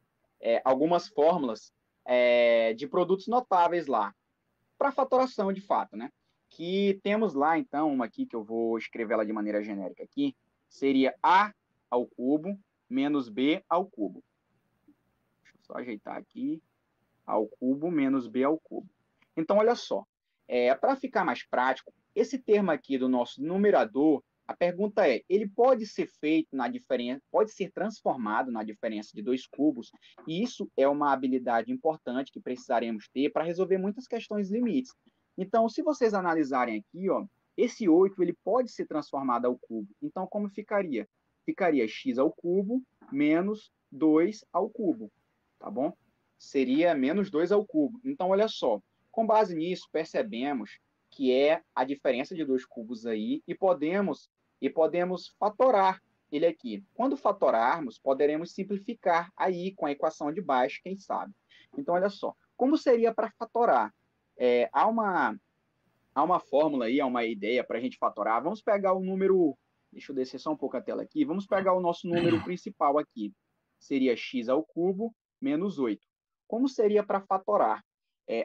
algumas fórmulas de produtos notáveis lá, para fatoração de fato, né? Que temos lá, então, uma aqui que eu vou escrever ela de maneira genérica aqui, seria A ao cubo menos B ao cubo. Deixa eu só ajeitar aqui, ao cubo menos B ao cubo. Então, olha só, para ficar mais prático, esse termo aqui do nosso numerador, a pergunta é, ele pode ser feito na diferença, pode ser transformado na diferença de dois cubos, e isso é uma habilidade importante que precisaremos ter para resolver muitas questões limites. Então, se vocês analisarem aqui, ó, esse 8 ele pode ser transformado ao cubo. Então, como ficaria? Ficaria x ao cubo menos 2 ao cubo, tá bom? Seria menos 2 ao cubo. Então, olha só, com base nisso, percebemos que é a diferença de dois cubos aí e podemos fatorar ele aqui. Quando fatorarmos, poderemos simplificar aí com a equação de baixo, quem sabe. Então, olha só, como seria para fatorar? Há uma fórmula aí, há uma ideia para a gente fatorar. Vamos pegar o número, deixa eu descer só um pouco a tela aqui, vamos pegar o nosso número principal aqui. Seria x ao cubo menos 8. Como seria para fatorar?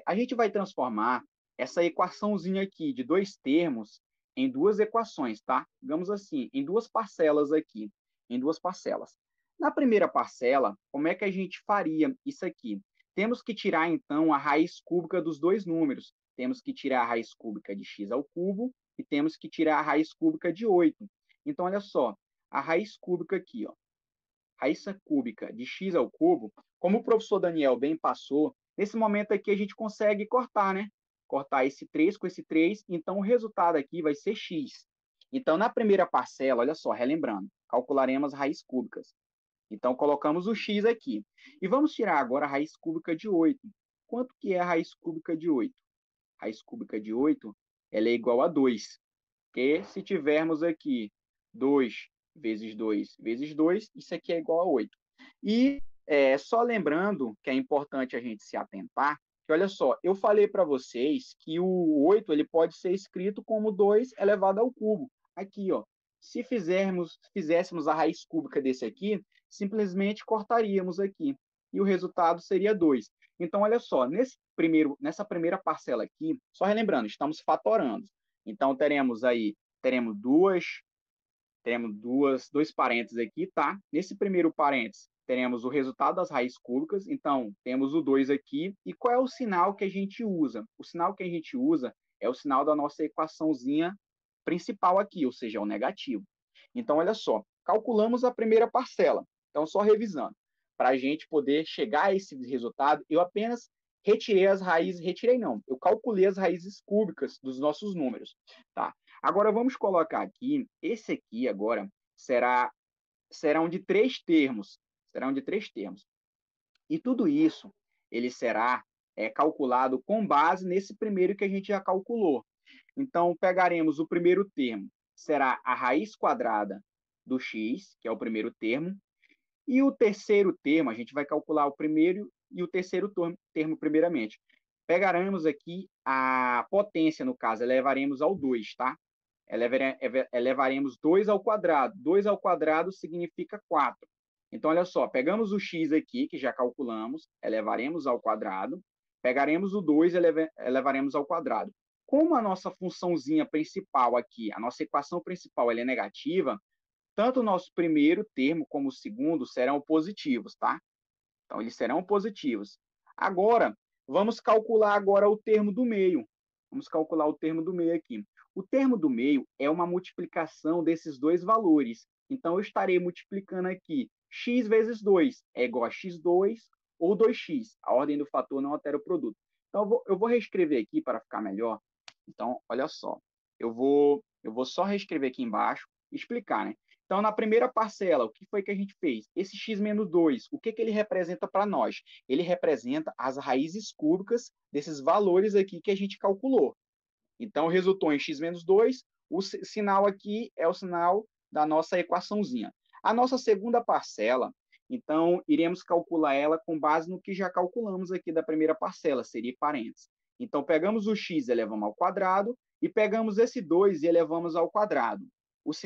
A gente vai transformar essa equaçãozinha aqui de dois termos em duas equações, tá? Digamos assim, em duas parcelas aqui, em duas parcelas. Na primeira parcela, como é que a gente faria isso aqui? Temos que tirar, então, a raiz cúbica dos dois números. Temos que tirar a raiz cúbica de x ao cubo e temos que tirar a raiz cúbica de 8. Então, olha só, a raiz cúbica aqui, ó, raiz cúbica de x ao cubo, como o professor Daniel bem passou, nesse momento aqui a gente consegue cortar, né? Cortar esse 3 com esse 3, então o resultado aqui vai ser x. Então, na primeira parcela, olha só, relembrando, calcularemos raízes cúbicas. Então, colocamos o x aqui. E vamos tirar agora a raiz cúbica de 8. Quanto que é a raiz cúbica de 8? A raiz cúbica de 8 ela é igual a 2. Porque se tivermos aqui 2 vezes 2 vezes 2, isso aqui é igual a 8. E só lembrando que é importante a gente se atentar, que olha só, eu falei para vocês que o 8 ele pode ser escrito como 2 elevado ao cubo. Aqui, ó, se fizéssemos a raiz cúbica desse aqui, simplesmente cortaríamos aqui. E o resultado seria 2. Então, olha só, nessa primeira parcela aqui, só relembrando, estamos fatorando. Então, teremos dois parênteses aqui, tá? Nesse primeiro parênteses, teremos o resultado das raízes cúbicas, então temos o 2 aqui. E qual é o sinal que a gente usa? O sinal que a gente usa é o sinal da nossa equaçãozinha principal aqui, ou seja, o negativo. Então, olha só, calculamos a primeira parcela. Então, só revisando. Para a gente poder chegar a esse resultado, eu apenas eu calculei as raízes cúbicas dos nossos números, tá? Agora, vamos colocar aqui, esse aqui agora serão de 3 termos, E tudo isso, ele será calculado com base nesse primeiro que a gente já calculou. Então, pegaremos o primeiro termo, será a raiz quadrada do x, que é o primeiro termo, e o terceiro termo, a gente vai calcular o primeiro e o terceiro termo primeiramente. Pegaremos aqui a potência, no caso, elevaremos ao 2, tá? Elevaremos 2 ao quadrado. 2 ao quadrado significa 4. Então, olha só, pegamos o x aqui, que já calculamos, elevaremos ao quadrado. Pegaremos o 2 e elevaremos ao quadrado. Como a nossa funçãozinha principal aqui, a nossa equação principal ela é negativa, tanto o nosso primeiro termo como o segundo serão positivos, tá? Então, eles serão positivos. Agora, vamos calcular agora o termo do meio. Vamos calcular o termo do meio aqui. O termo do meio é uma multiplicação desses dois valores. Então, eu estarei multiplicando aqui x vezes 2 é igual a x2 ou 2x. A ordem do fator não altera o produto. Então, eu vou reescrever aqui para ficar melhor. Então, olha só. Eu vou só reescrever aqui embaixo e explicar, né? Então, na primeira parcela, o que foi que a gente fez? Esse x menos 2, o que ele representa para nós? Ele representa as raízes cúbicas desses valores aqui que a gente calculou. Então, resultou em x menos 2. O sinal aqui é o sinal da nossa equaçãozinha. A nossa segunda parcela, então, iremos calcular ela com base no que já calculamos aqui da primeira parcela, seria parênteses. Então, pegamos o x e elevamos ao quadrado, e pegamos esse 2 e elevamos ao quadrado. Os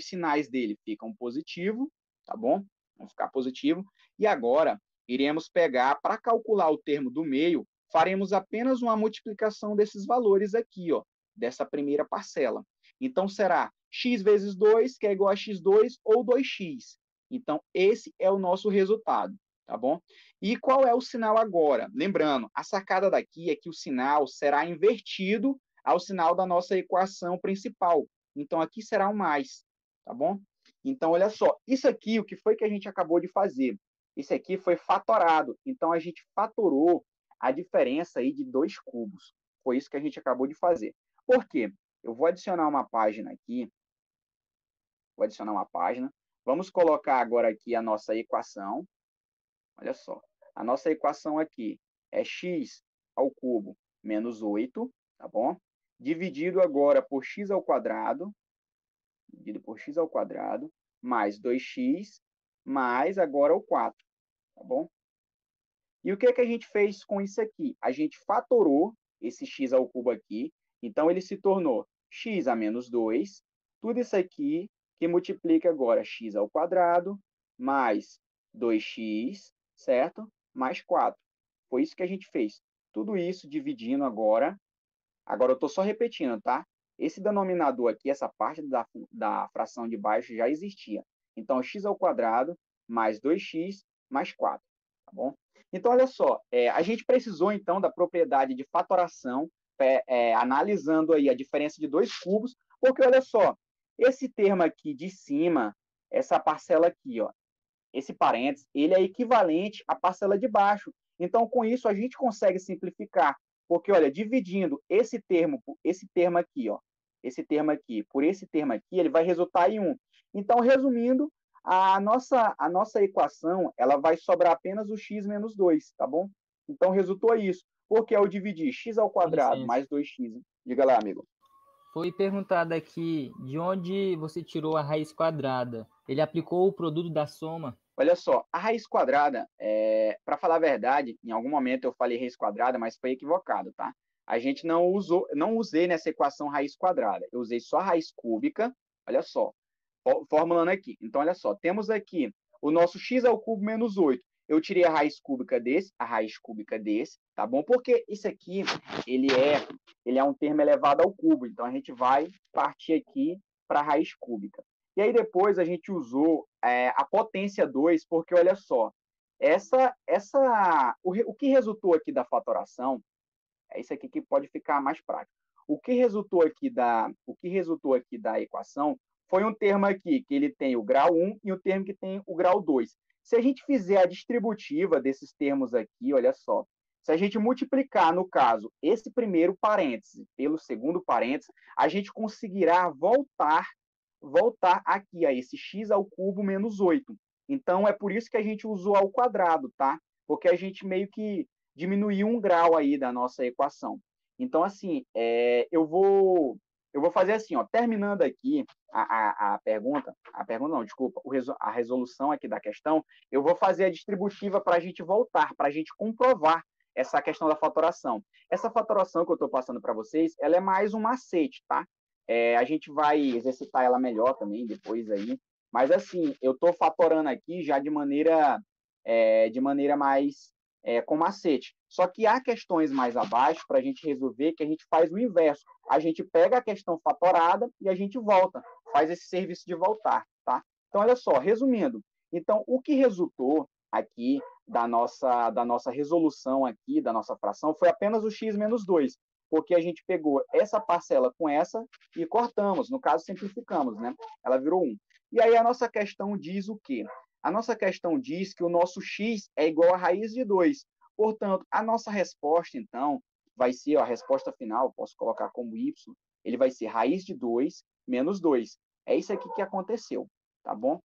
sinais dele ficam positivo, tá bom? Vão ficar positivo. E agora, iremos pegar, para calcular o termo do meio, faremos apenas uma multiplicação desses valores aqui, ó, dessa primeira parcela. Então, será x vezes 2, que é igual a x2, ou 2x. Então, esse é o nosso resultado, tá bom? E qual é o sinal agora? Lembrando, a sacada daqui é que o sinal será invertido ao sinal da nossa equação principal. Então, aqui será um mais, tá bom? Então, olha só, isso aqui, o que foi que a gente acabou de fazer? Isso aqui foi fatorado. Então, a gente fatorou a diferença aí de 2 cubos. Foi isso que a gente acabou de fazer. Por quê? Eu vou adicionar uma página aqui. Vou adicionar uma página. Vamos colocar agora aqui a nossa equação. Olha só. A nossa equação aqui é x ao cubo menos 8, tá bom? Dividido agora por x ao quadrado, mais 2x, mais agora o 4, tá bom? E o que a gente fez com isso aqui? A gente fatorou esse x ao cubo aqui, então ele se tornou x a menos 2, tudo isso aqui que multiplica agora x ao quadrado, mais 2x, certo? Mais 4. Foi isso que a gente fez. Tudo isso dividindo agora. Agora eu estou só repetindo, tá? Esse denominador aqui, essa parte da fração de baixo já existia. Então, x ao quadrado mais 2x mais 4, tá bom? Então, olha só, a gente precisou, então, da propriedade de fatoração, analisando aí a diferença de 2 cubos, porque, olha só, esse termo aqui de cima, essa parcela aqui, ó, esse parênteses, ele é equivalente à parcela de baixo. Então, com isso, a gente consegue simplificar. Porque, olha, dividindo esse termo aqui, ó, esse termo aqui por esse termo aqui, ele vai resultar em 1. Então, resumindo, a nossa equação, ela vai sobrar apenas o x menos 2, tá bom? Então, resultou isso. Porque ao dividir x ao quadrado mais 2x... Diga lá, amigo. Foi perguntado aqui de onde você tirou a raiz quadrada. Ele aplicou o produto da soma? Olha só, a raiz quadrada, para falar a verdade, em algum momento eu falei raiz quadrada, mas foi equivocado, tá? A gente não usei nessa equação raiz quadrada. Eu usei só a raiz cúbica, olha só, formulando aqui. Então, olha só, temos aqui o nosso x ao cubo menos 8. Eu tirei a raiz cúbica desse, tá bom? Porque isso aqui, ele é um termo elevado ao cubo. Então, a gente vai partir aqui para a raiz cúbica. E aí depois a gente usou a potência 2, porque olha só, o que resultou aqui da fatoração, é isso aqui que pode ficar mais prático. O que resultou aqui da equação foi um termo aqui que ele tem o grau 1 e um termo que tem o grau 2. Se a gente fizer a distributiva desses termos aqui, olha só, se a gente multiplicar, no caso, esse primeiro parêntese pelo segundo parêntese, a gente conseguirá voltar aqui a esse x ao cubo menos 8. Então, é por isso que a gente usou ao quadrado, tá? Porque a gente meio que diminuiu um grau aí da nossa equação. Então, assim, eu vou fazer assim, ó, terminando aqui a resolução aqui da questão, eu vou fazer a distributiva para a gente voltar, para a gente comprovar essa questão da fatoração. Essa fatoração que eu estou passando para vocês, ela é mais um macete, tá? A gente vai exercitar ela melhor também depois aí. Mas, assim, eu estou fatorando aqui já de maneira mais com macete. Só que há questões mais abaixo para a gente resolver que a gente faz o inverso. A gente pega a questão fatorada e a gente volta. Faz esse serviço de voltar, tá? Então, olha só, resumindo. Então, o que resultou aqui da nossa resolução aqui, da nossa fração, foi apenas o x menos 2. Porque a gente pegou essa parcela com essa e cortamos, no caso, simplificamos, né? Ela virou 1. E aí a nossa questão diz o quê? A nossa questão diz que o nosso x é igual a raiz de 2. Portanto, a nossa resposta, então, vai ser, ó, a resposta final, posso colocar como y, ele vai ser raiz de 2 menos 2. É isso aqui que aconteceu, tá bom?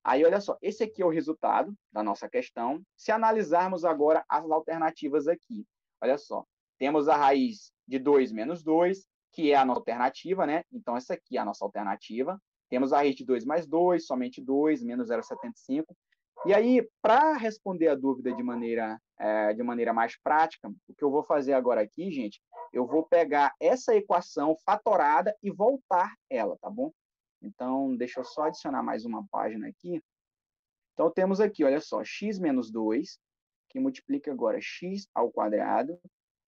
Aí, olha só, esse aqui é o resultado da nossa questão. Se analisarmos agora as alternativas aqui, olha só, temos a raiz de 2 menos 2, que é a nossa alternativa, né? Então, essa aqui é a nossa alternativa. Temos a raiz de 2 mais 2, somente 2, menos 0,75. E aí, para responder a dúvida de maneira mais prática, o que eu vou fazer agora aqui, gente, eu vou pegar essa equação fatorada e voltar ela, tá bom? Então, deixa eu só adicionar mais uma página aqui. Então, temos aqui, olha só, x menos 2, que multiplica agora x ao quadrado,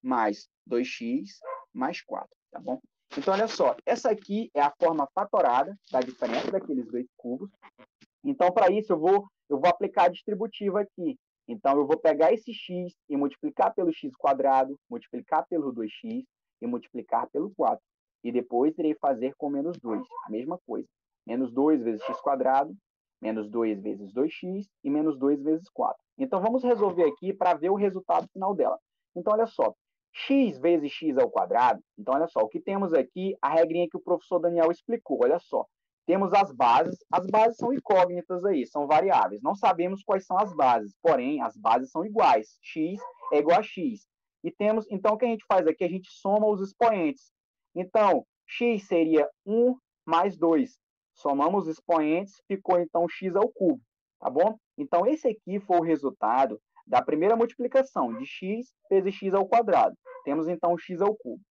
mais 2x mais 4, tá bom? Então, olha só, essa aqui é a forma fatorada da diferença daqueles dois cubos. Então, para isso, eu vou aplicar a distributiva aqui. Então, eu vou pegar esse x e multiplicar pelo x quadrado, multiplicar pelo 2x e multiplicar pelo 4. E depois irei fazer com menos 2, a mesma coisa. Menos 2 vezes x quadrado, menos 2 vezes 2x e menos 2 vezes 4. Então, vamos resolver aqui para ver o resultado final dela. Então, olha só, x vezes x ao quadrado. Então, olha só, o que temos aqui, a regrinha que o professor Daniel explicou, olha só. Temos as bases são incógnitas aí, são variáveis. Não sabemos quais são as bases, porém, as bases são iguais. X é igual a x. E temos, então, o que a gente faz aqui? A gente soma os expoentes. Então, x seria 1 mais 2. Somamos os expoentes, ficou, então, x ao cubo, tá bom? Então, esse aqui foi o resultado da primeira multiplicação, de x vezes x ao quadrado. Temos, então, x ao cubo.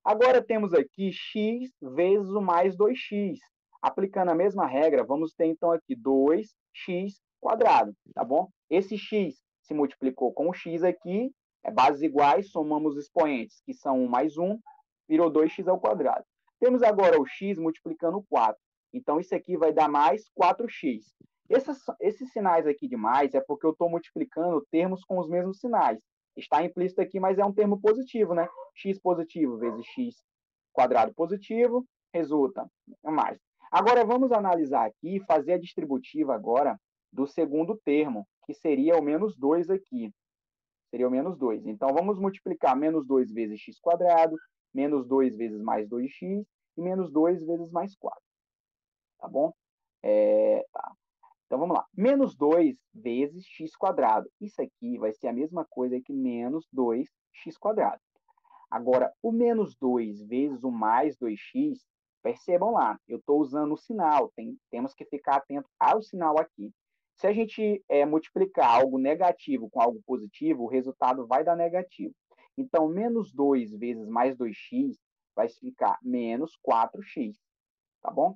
Agora, temos aqui x vezes o mais 2x. Aplicando a mesma regra, vamos ter, então, aqui 2x quadrado, tá bom? Esse x se multiplicou com o x aqui, bases iguais, somamos os expoentes, que são 1 mais 1, virou 2x ao quadrado. Temos agora o x multiplicando 4. Então, isso aqui vai dar mais 4x. Esses sinais aqui de mais é porque eu estou multiplicando termos com os mesmos sinais. Está implícito aqui, mas é um termo positivo, né? X positivo vezes x quadrado positivo, resulta mais. Agora, vamos analisar aqui, fazer a distributiva agora do segundo termo, que seria o menos 2 aqui. Seria o menos 2. Então, vamos multiplicar menos 2 vezes x quadrado, menos 2 vezes mais 2x e menos 2 vezes mais 4. Tá bom? Tá. Então, vamos lá. Menos 2 vezes x quadrado. Isso aqui vai ser a mesma coisa que menos 2x quadrado. Agora, o menos 2 vezes o mais 2x, percebam lá, eu estou usando o sinal, temos que ficar atento ao sinal aqui. Se a gente multiplicar algo negativo com algo positivo, o resultado vai dar negativo. Então, menos 2 vezes mais 2x vai ficar menos 4x, tá bom?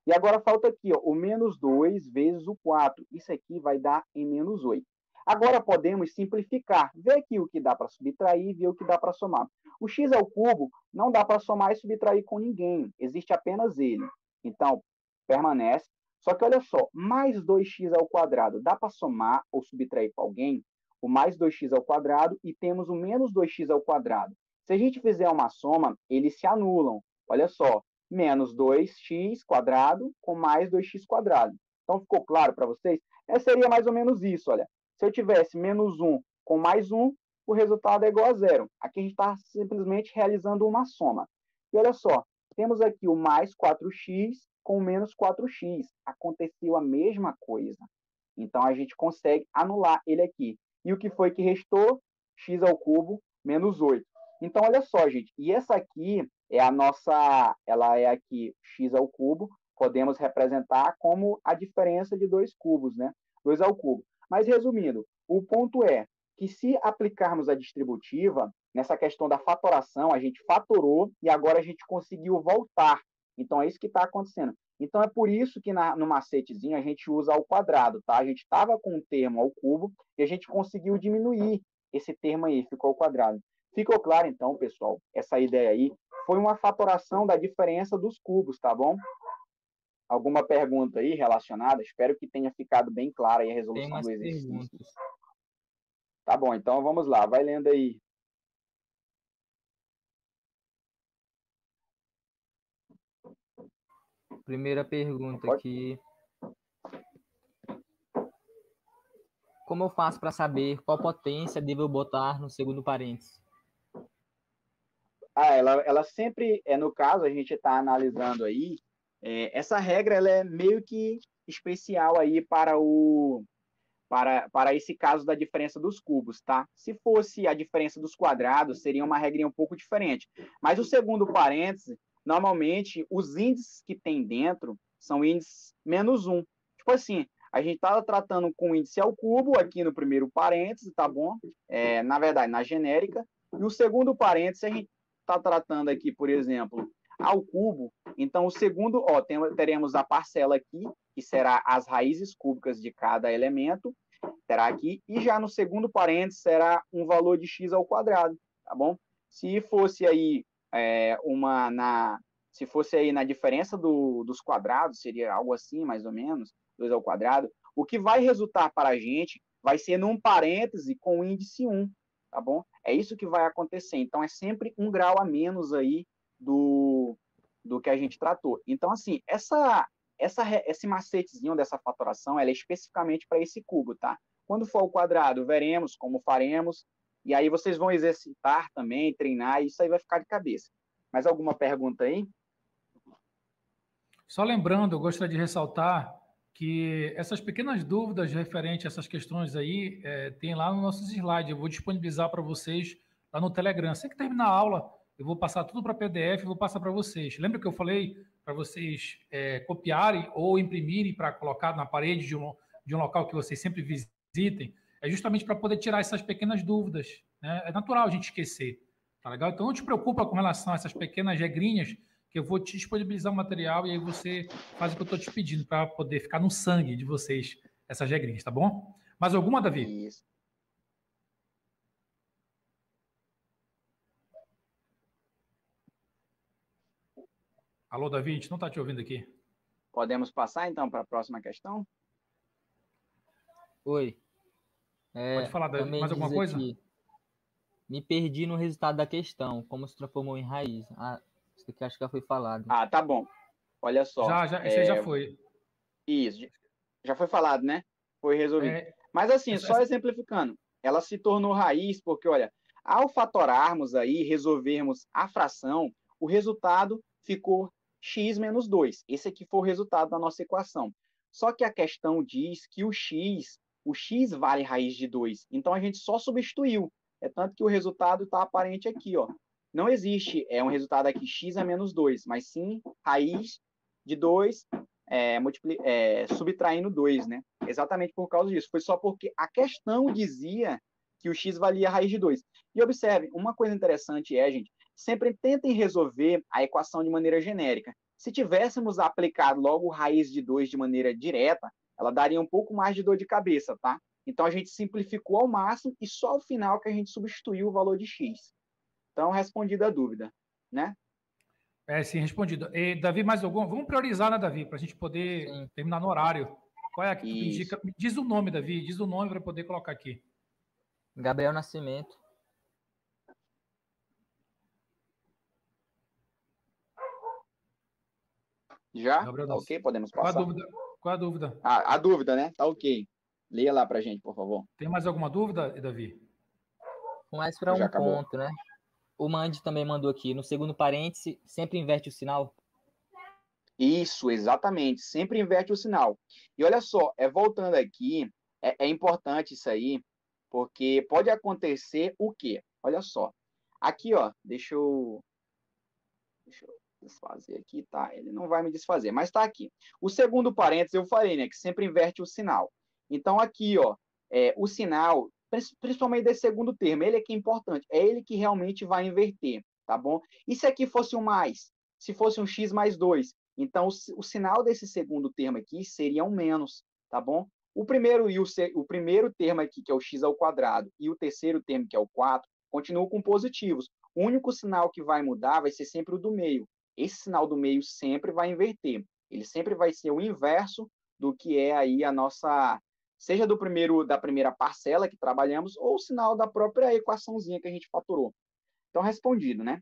E agora falta aqui, ó, o menos 2 vezes o 4. Isso aqui vai dar em menos 8. Agora podemos simplificar. Ver aqui o que dá para subtrair e ver o que dá para somar. O x ao cubo não dá para somar e subtrair com ninguém. Existe apenas ele. Então, permanece. Só que olha só, mais 2x ao quadrado dá para somar ou subtrair com alguém? O mais 2x ao quadrado e temos o menos 2x ao quadrado. Se a gente fizer uma soma, eles se anulam. Olha só, menos 2x quadrado com mais 2x quadrado. Então, ficou claro para vocês? Seria mais ou menos isso, olha. Se eu tivesse menos 1 com mais 1, o resultado é igual a zero. Aqui a gente está simplesmente realizando uma soma. E olha só, temos aqui o mais 4x com menos 4x. Aconteceu a mesma coisa. Então, a gente consegue anular ele aqui. E o que foi que restou? X ao cubo menos 8. Então, olha só, gente. E essa aqui é a nossa, ela é aqui x ao cubo. Podemos representar como a diferença de dois cubos, né? 2 ao cubo. Mas, resumindo, o ponto é que se aplicarmos a distributiva, nessa questão da fatoração, a gente fatorou e agora a gente conseguiu voltar. Então, é isso que está acontecendo. Então, é por isso que no macetezinho a gente usa ao quadrado, tá? A gente estava com um termo ao cubo e a gente conseguiu diminuir esse termo aí, ficou ao quadrado. Ficou claro, então, pessoal, essa ideia aí foi uma fatoração da diferença dos cubos, tá bom? Alguma pergunta aí relacionada? Espero que tenha ficado bem clara aí a resolução do exercício. Perguntas. Tá bom, então vamos lá, vai lendo aí. Primeira pergunta aqui. como eu faço para saber qual potência devo botar no segundo parênteses? Ela sempre, no caso, a gente está analisando aí, essa regra ela é meio que especial aí para esse caso da diferença dos cubos, tá? Se fosse a diferença dos quadrados, seria uma regrinha um pouco diferente. Mas o segundo parêntese, normalmente, os índices que tem dentro são índices -1. Tipo assim, a gente está tratando com o índice ao cubo aqui no primeiro parêntese, tá bom? Na verdade, na genérica. E o segundo parêntese, a gente está tratando aqui, por exemplo, ao cubo. Então, o segundo, teremos a parcela aqui, que será as raízes cúbicas de cada elemento, terá aqui, e já no segundo parênteses será um valor de x ao quadrado, tá bom? Se fosse aí se fosse aí na diferença dos quadrados, seria algo assim, mais ou menos, 2 ao quadrado, o que vai resultar para a gente vai ser num parêntese com o índice 1, tá bom? É isso que vai acontecer. Então, é sempre um grau a menos aí do que a gente tratou. Então, assim, esse macetezinho dessa fatoração, ela é especificamente para esse cubo, tá? Quando for ao quadrado, veremos como faremos, e aí vocês vão exercitar também, treinar, e isso aí vai ficar de cabeça. Mais alguma pergunta aí? Só lembrando, eu gostaria de ressaltar que essas pequenas dúvidas referentes a essas questões aí, tem lá nos nossos slides. Eu vou disponibilizar para vocês lá no Telegram. Assim que terminar a aula, eu vou passar tudo para PDF e vou passar para vocês. Lembra que eu falei para vocês copiarem ou imprimirem para colocar na parede de um local que vocês sempre visitem? É justamente para poder tirar essas pequenas dúvidas, né? É natural a gente esquecer, tá legal? Então não te preocupa com relação a essas pequenas regrinhas, que eu vou te disponibilizar o material e aí você faz o que eu estou te pedindo para poder ficar no sangue de vocês essas regrinhas, tá bom? Mais alguma, Davi? Isso. Alô, Davi, a gente não está te ouvindo aqui. Podemos passar, então, para a próxima questão? Oi. Pode falar, Davi. Mais alguma coisa? Aqui, me perdi no resultado da questão, como se transformou em raiz. Isso aqui acho que já foi falado. Tá bom. Olha só. Já foi. Isso. Já foi falado, né? Foi resolvido. Mas assim, só exemplificando, ela se tornou raiz porque, olha, ao fatorarmos aí, resolvermos a fração, o resultado ficou x menos 2. Esse aqui foi o resultado da nossa equação. Só que a questão diz que o x vale raiz de 2. Então, a gente só substituiu. É tanto que o resultado está aparente aqui, ó. Não existe um resultado aqui x é menos 2, mas sim raiz de 2 subtraindo 2, né? Exatamente por causa disso. Foi só porque a questão dizia que o x valia a raiz de 2. E observe, uma coisa interessante gente, sempre tentem resolver a equação de maneira genérica. Se tivéssemos aplicado logo raiz de 2 de maneira direta, ela daria um pouco mais de dor de cabeça, tá? Então, a gente simplificou ao máximo e só ao final que a gente substituiu o valor de x. Então, respondida a dúvida, né? Sim, respondido. E, Davi, mais algum? Vamos priorizar, né, Davi, para a gente poder terminar no horário. Qual é a que tu indica? Diz o nome, Davi, diz o nome para poder colocar aqui. Gabriel Nascimento. Já? Tá ok? Podemos passar. Qual a dúvida? A dúvida, né? Tá ok. Leia lá pra gente, por favor. Tem mais alguma dúvida, Davi? Mais para um ponto, né? O Mandy também mandou aqui. No segundo parêntese, sempre inverte o sinal? Isso, exatamente. Sempre inverte o sinal. E olha só, voltando aqui, é importante isso aí, porque pode acontecer o quê? Olha só. Aqui, ó, deixa eu desfazer aqui, tá? Ele não vai me desfazer, mas tá aqui. O segundo parênteses eu falei, né, que sempre inverte o sinal. Então, aqui, ó, o sinal, principalmente desse segundo termo, ele é que é importante, é ele que realmente vai inverter, tá bom? E se aqui fosse um mais? Se fosse um x mais 2? Então, o sinal desse segundo termo aqui seria um menos, tá bom? O primeiro termo aqui, que é o x ao quadrado, e o terceiro termo, que é o 4, continuam com positivos. O único sinal que vai mudar vai ser sempre o do meio. Esse sinal do meio sempre vai inverter. Ele sempre vai ser o inverso do que é aí a nossa, seja da primeira parcela que trabalhamos, ou o sinal da própria equaçãozinha que a gente fatorou. Então, respondido, né?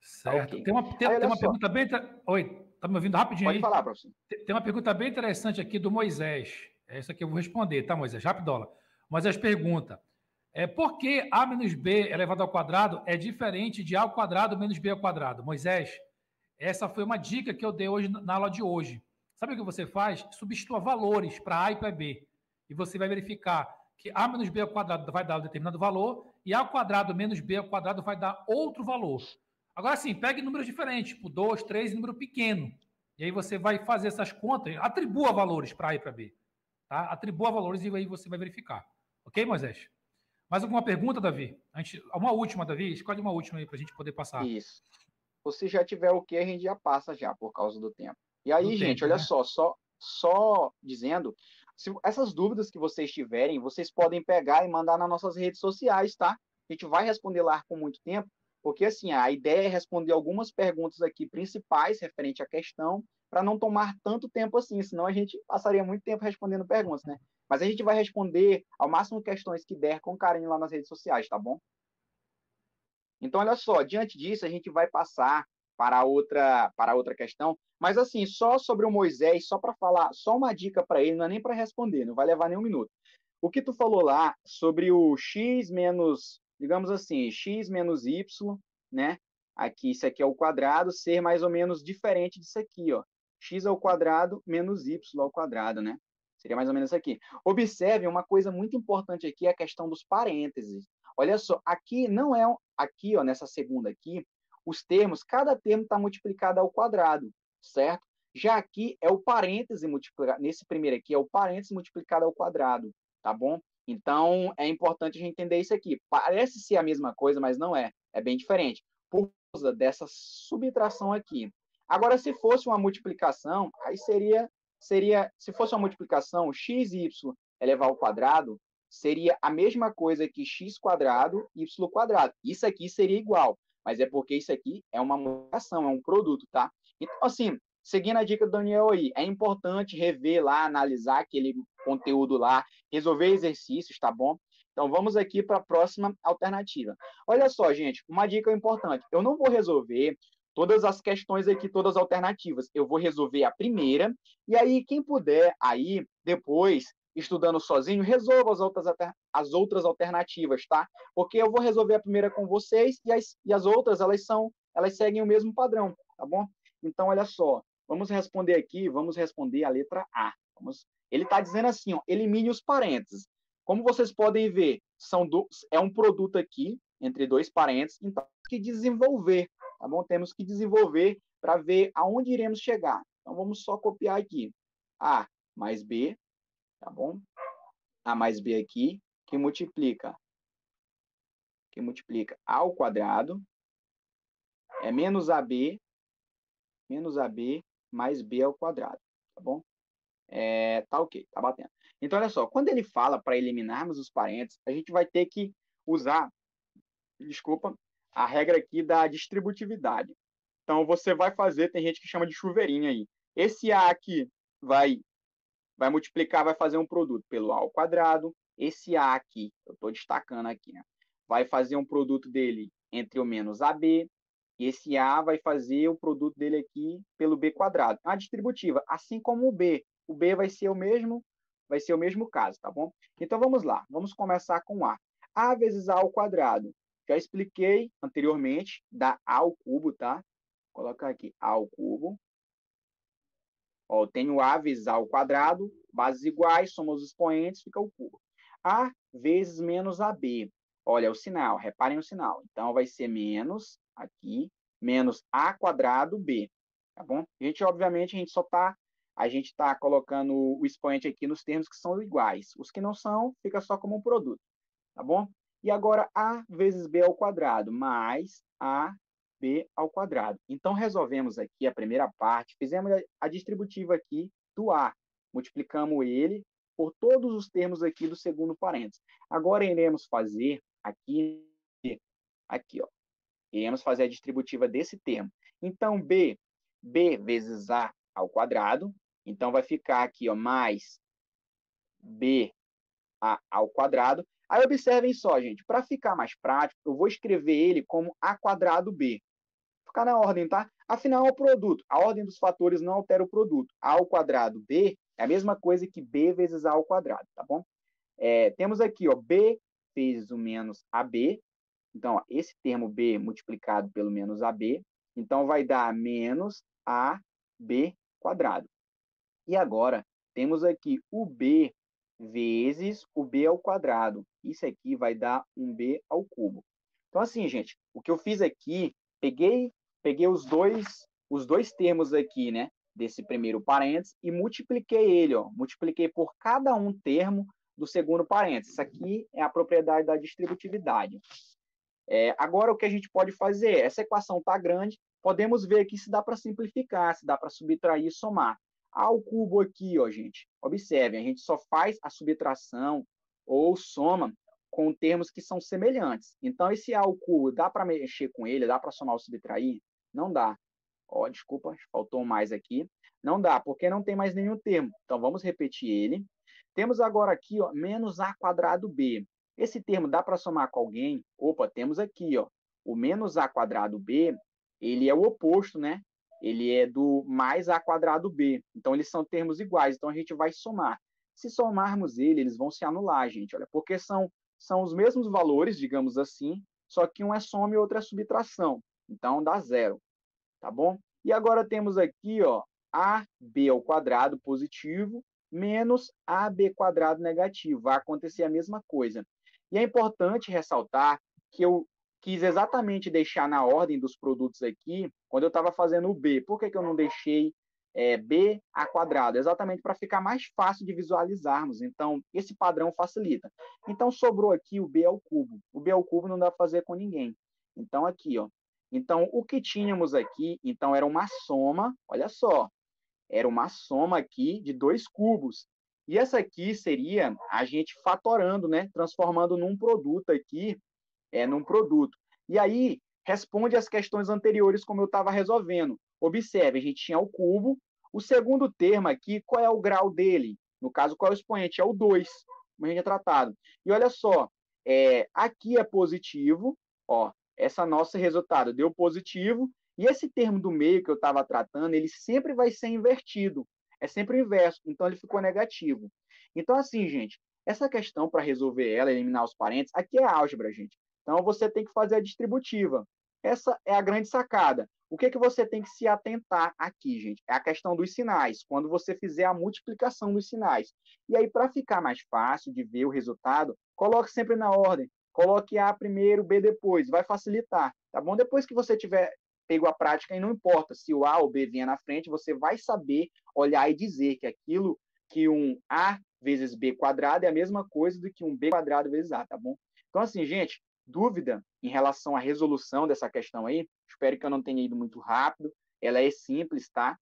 Certo. Okay. Tem uma pergunta bem... Oi. Tá me ouvindo rapidinho Pode aí? falar, professor. Tem uma pergunta bem interessante aqui do Moisés. Essa aqui eu vou responder, tá, Moisés? Rapidola. Moisés pergunta, por que A menos B elevado ao quadrado é diferente de A ao quadrado menos B ao quadrado? Moisés, essa foi uma dica que eu dei hoje na aula de hoje. Sabe o que você faz? Substitua valores para A e para B. E você vai verificar que A menos B ao quadrado vai dar um determinado valor e A ao quadrado menos B ao quadrado vai dar outro valor. Agora sim, pegue números diferentes, tipo 2, 3 e número pequeno. E aí você vai fazer essas contas, atribua valores para A e para B. Tá? Atribua valores e aí você vai verificar. Ok, Moisés? Mais alguma pergunta, Davi? Uma última, Davi? Escolhe uma última aí para a gente poder passar. Isso. Se já tiver o que, a gente já passa já, por causa do tempo. E aí, gente, olha só dizendo, se essas dúvidas que vocês tiverem, vocês podem pegar e mandar nas nossas redes sociais, tá? A gente vai responder lá com muito tempo, porque assim, a ideia é responder algumas perguntas aqui principais referente à questão, para não tomar tanto tempo assim, senão a gente passaria muito tempo respondendo perguntas, né? Mas a gente vai responder ao máximo questões que der com carinho lá nas redes sociais, tá bom? Então, olha só, diante disso, a gente vai passar para outra questão, mas assim, só sobre o Moisés, só para falar, só uma dica para ele, não é nem para responder, não vai levar nem um minuto. O que tu falou lá sobre o x menos, digamos assim, x menos y, né? Aqui, isso aqui é o quadrado, ser mais ou menos diferente disso aqui, ó. X ao quadrado menos y ao quadrado, né? Seria mais ou menos isso aqui. Observe uma coisa muito importante aqui, a questão dos parênteses. Olha só, aqui não é aqui, ó, nessa segunda aqui, os termos, cada termo está multiplicado ao quadrado, certo? Já aqui é o parêntese multiplicado, nesse primeiro aqui é o parêntese multiplicado ao quadrado, tá bom? Então, é importante a gente entender isso aqui. Parece ser a mesma coisa, mas não é. É bem diferente, por causa dessa subtração aqui. Agora, se fosse uma multiplicação, aí seria se fosse uma multiplicação, x e y elevado ao quadrado, seria a mesma coisa que x quadrado, y quadrado. Isso aqui seria igual, mas é porque isso aqui é uma multiplicação, é um produto, tá? Então, assim, seguindo a dica do Daniel aí, é importante rever lá, analisar aquele conteúdo lá, resolver exercícios, tá bom? Então, vamos aqui para a próxima alternativa. Olha só, gente, uma dica importante. Eu não vou resolver todas as questões aqui, todas as alternativas. Eu vou resolver a primeira, e aí, quem puder, aí, depois, estudando sozinho, resolva as outras alternativas, tá? Porque eu vou resolver a primeira com vocês, e as outras, elas seguem o mesmo padrão, tá bom? Então, olha só, vamos responder aqui, vamos responder a letra A. Ele está dizendo assim, ó, elimine os parênteses. Como vocês podem ver, é um produto aqui, entre dois parênteses, então temos que desenvolver, tá bom? Temos que desenvolver para ver aonde iremos chegar. Então, vamos só copiar aqui. A mais B, tá bom? A mais B aqui, que multiplica A ao quadrado, é menos AB mais B ao quadrado, tá bom? Tá ok, tá batendo. Então, olha só, quando ele fala para eliminarmos os parênteses, a gente vai ter que usar, a regra aqui da distributividade. Então, você vai fazer, tem gente que chama de chuveirinho aí. Esse A aqui vai multiplicar, vai fazer um produto pelo A ao quadrado. Esse A aqui, eu estou destacando aqui, né? Vai fazer um produto dele entre o menos AB. E esse A vai fazer o produto dele aqui pelo B quadrado. É uma distributiva, assim como o B. O B vai ser o mesmo caso, tá bom? Então, vamos lá. Vamos começar com A. A vezes A ao quadrado. Já expliquei anteriormente, dá A ao cubo, tá? Vou colocar aqui A ao cubo. Ó, eu tenho A vezes A ao quadrado, bases iguais, somos os expoentes, fica o cubo. A vezes menos AB. Olha o sinal, reparem o sinal. Então, vai ser menos, aqui, menos A quadrado B, tá bom? Obviamente, a gente está colocando o expoente aqui nos termos que são iguais. Os que não são, fica só como um produto, tá bom? E agora, A vezes B ao quadrado, mais AB ao quadrado. Então, resolvemos aqui a primeira parte, fizemos a distributiva aqui do A. Multiplicamos ele por todos os termos aqui do segundo parênteses. Agora, iremos fazer aqui, ó. Iremos fazer a distributiva desse termo. Então, B vezes A ao quadrado. Então, vai ficar aqui, ó, mais BA ao quadrado. Aí, observem só, gente. Para ficar mais prático, eu vou escrever ele como A quadrado B. Vou ficar na ordem, tá? Afinal, é o produto. A ordem dos fatores não altera o produto. A ao quadrado B é a mesma coisa que B vezes A ao quadrado, tá bom? Temos aqui, ó, B vezes o menos AB. Então, ó, esse termo B multiplicado pelo menos AB. Então, vai dar menos AB quadrado. E agora, temos aqui o B vezes o B ao quadrado. Isso aqui vai dar um B ao cubo. Então, assim, gente, o que eu fiz aqui, peguei os dois termos aqui, né, desse primeiro parênteses e multipliquei ele, ó, multipliquei por cada um termo do segundo parênteses. Isso aqui é a propriedade da distributividade. Agora, o que a gente pode fazer? Essa equação está grande, podemos ver aqui se dá para simplificar, se dá para subtrair e somar. A ao cubo aqui, ó, gente, observem, a gente só faz a subtração ou soma com termos que são semelhantes. Então, esse A ao cubo, dá para mexer com ele, dá para somar ou subtrair? Não dá. Ó, desculpa, faltou mais aqui. Não dá, porque não tem mais nenhum termo. Então, vamos repetir ele. Temos agora aqui, ó, menos A quadrado B. Esse termo dá para somar com alguém? Opa, temos aqui, ó, o menos A quadrado B, ele é o oposto, né? Ele é do mais A quadrado B. Então, eles são termos iguais. Então, a gente vai somar. Se somarmos eles vão se anular, gente. Olha, porque são os mesmos valores, digamos assim, só que um é soma e outro é subtração. Então, dá zero, tá bom? E agora temos aqui, ó, AB ao quadrado positivo menos AB quadrado negativo. Vai acontecer a mesma coisa. E é importante ressaltar que eu quis exatamente deixar na ordem dos produtos aqui, quando eu estava fazendo o B. Por que eu não deixei B a quadrado? Exatamente para ficar mais fácil de visualizarmos. Então, esse padrão facilita. Então, sobrou aqui o B ao cubo. O B ao cubo não dá para fazer com ninguém. Então, aqui, ó. Então, o que tínhamos aqui, então, era uma soma, olha só, era uma soma aqui de 2 cubos. E essa aqui seria a gente fatorando, né? Transformando num produto aqui, num produto. E aí, responde as questões anteriores como eu estava resolvendo. Observe, a gente tinha o cubo. O segundo termo aqui, qual é o grau dele? No caso, qual é o expoente? É o 2, como a gente é tratado. E olha só, aqui é positivo, ó, esse nosso resultado deu positivo, e esse termo do meio que eu estava tratando, ele sempre vai ser invertido. É sempre o inverso, então ele ficou negativo. Então, assim, gente, essa questão, para resolver ela, eliminar os parênteses, aqui é álgebra, gente. Então, você tem que fazer a distributiva. Essa é a grande sacada. O que você tem que se atentar aqui, gente? É a questão dos sinais, quando você fizer a multiplicação dos sinais. E aí, para ficar mais fácil de ver o resultado, coloque sempre na ordem. Coloque A primeiro, B depois. Vai facilitar, tá bom? Depois que você tiver pego a prática, e não importa se o A ou B vier na frente, você vai saber olhar e dizer que aquilo que um A vezes B quadrado é a mesma coisa do que um B quadrado vezes A, tá bom? Então, assim, gente, dúvida em relação à resolução dessa questão aí, espero que eu não tenha ido muito rápido, ela é simples, tá?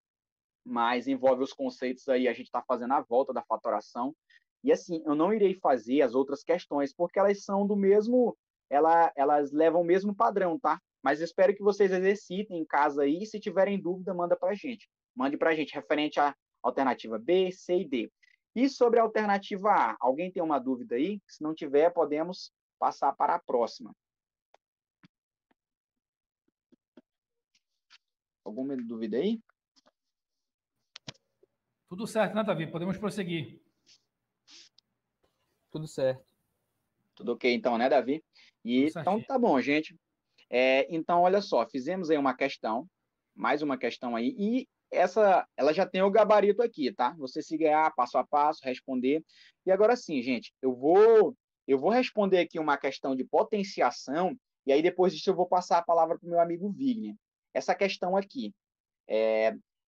Mas envolve os conceitos aí, a gente está fazendo a volta da fatoração, e assim, eu não irei fazer as outras questões, porque elas são do mesmo, elas levam o mesmo padrão, tá? Mas espero que vocês exercitem em casa aí, e se tiverem dúvida, manda para a gente. Mande para a gente, referente à alternativa B, C e D. E sobre a alternativa A, alguém tem uma dúvida aí? Se não tiver, podemos passar para a próxima. Alguma dúvida aí? Tudo certo, né, Davi? Podemos prosseguir. Tudo certo. Tudo ok, então, né, Davi? E então tá bom, gente. Então, olha só, fizemos aí uma questão, mais uma questão aí, e ela já tem o gabarito aqui, tá? Você seguir passo a passo, responder. E agora sim, gente, eu vou responder aqui uma questão de potenciação, e aí depois disso eu vou passar a palavra para o meu amigo Wigner. Essa questão aqui,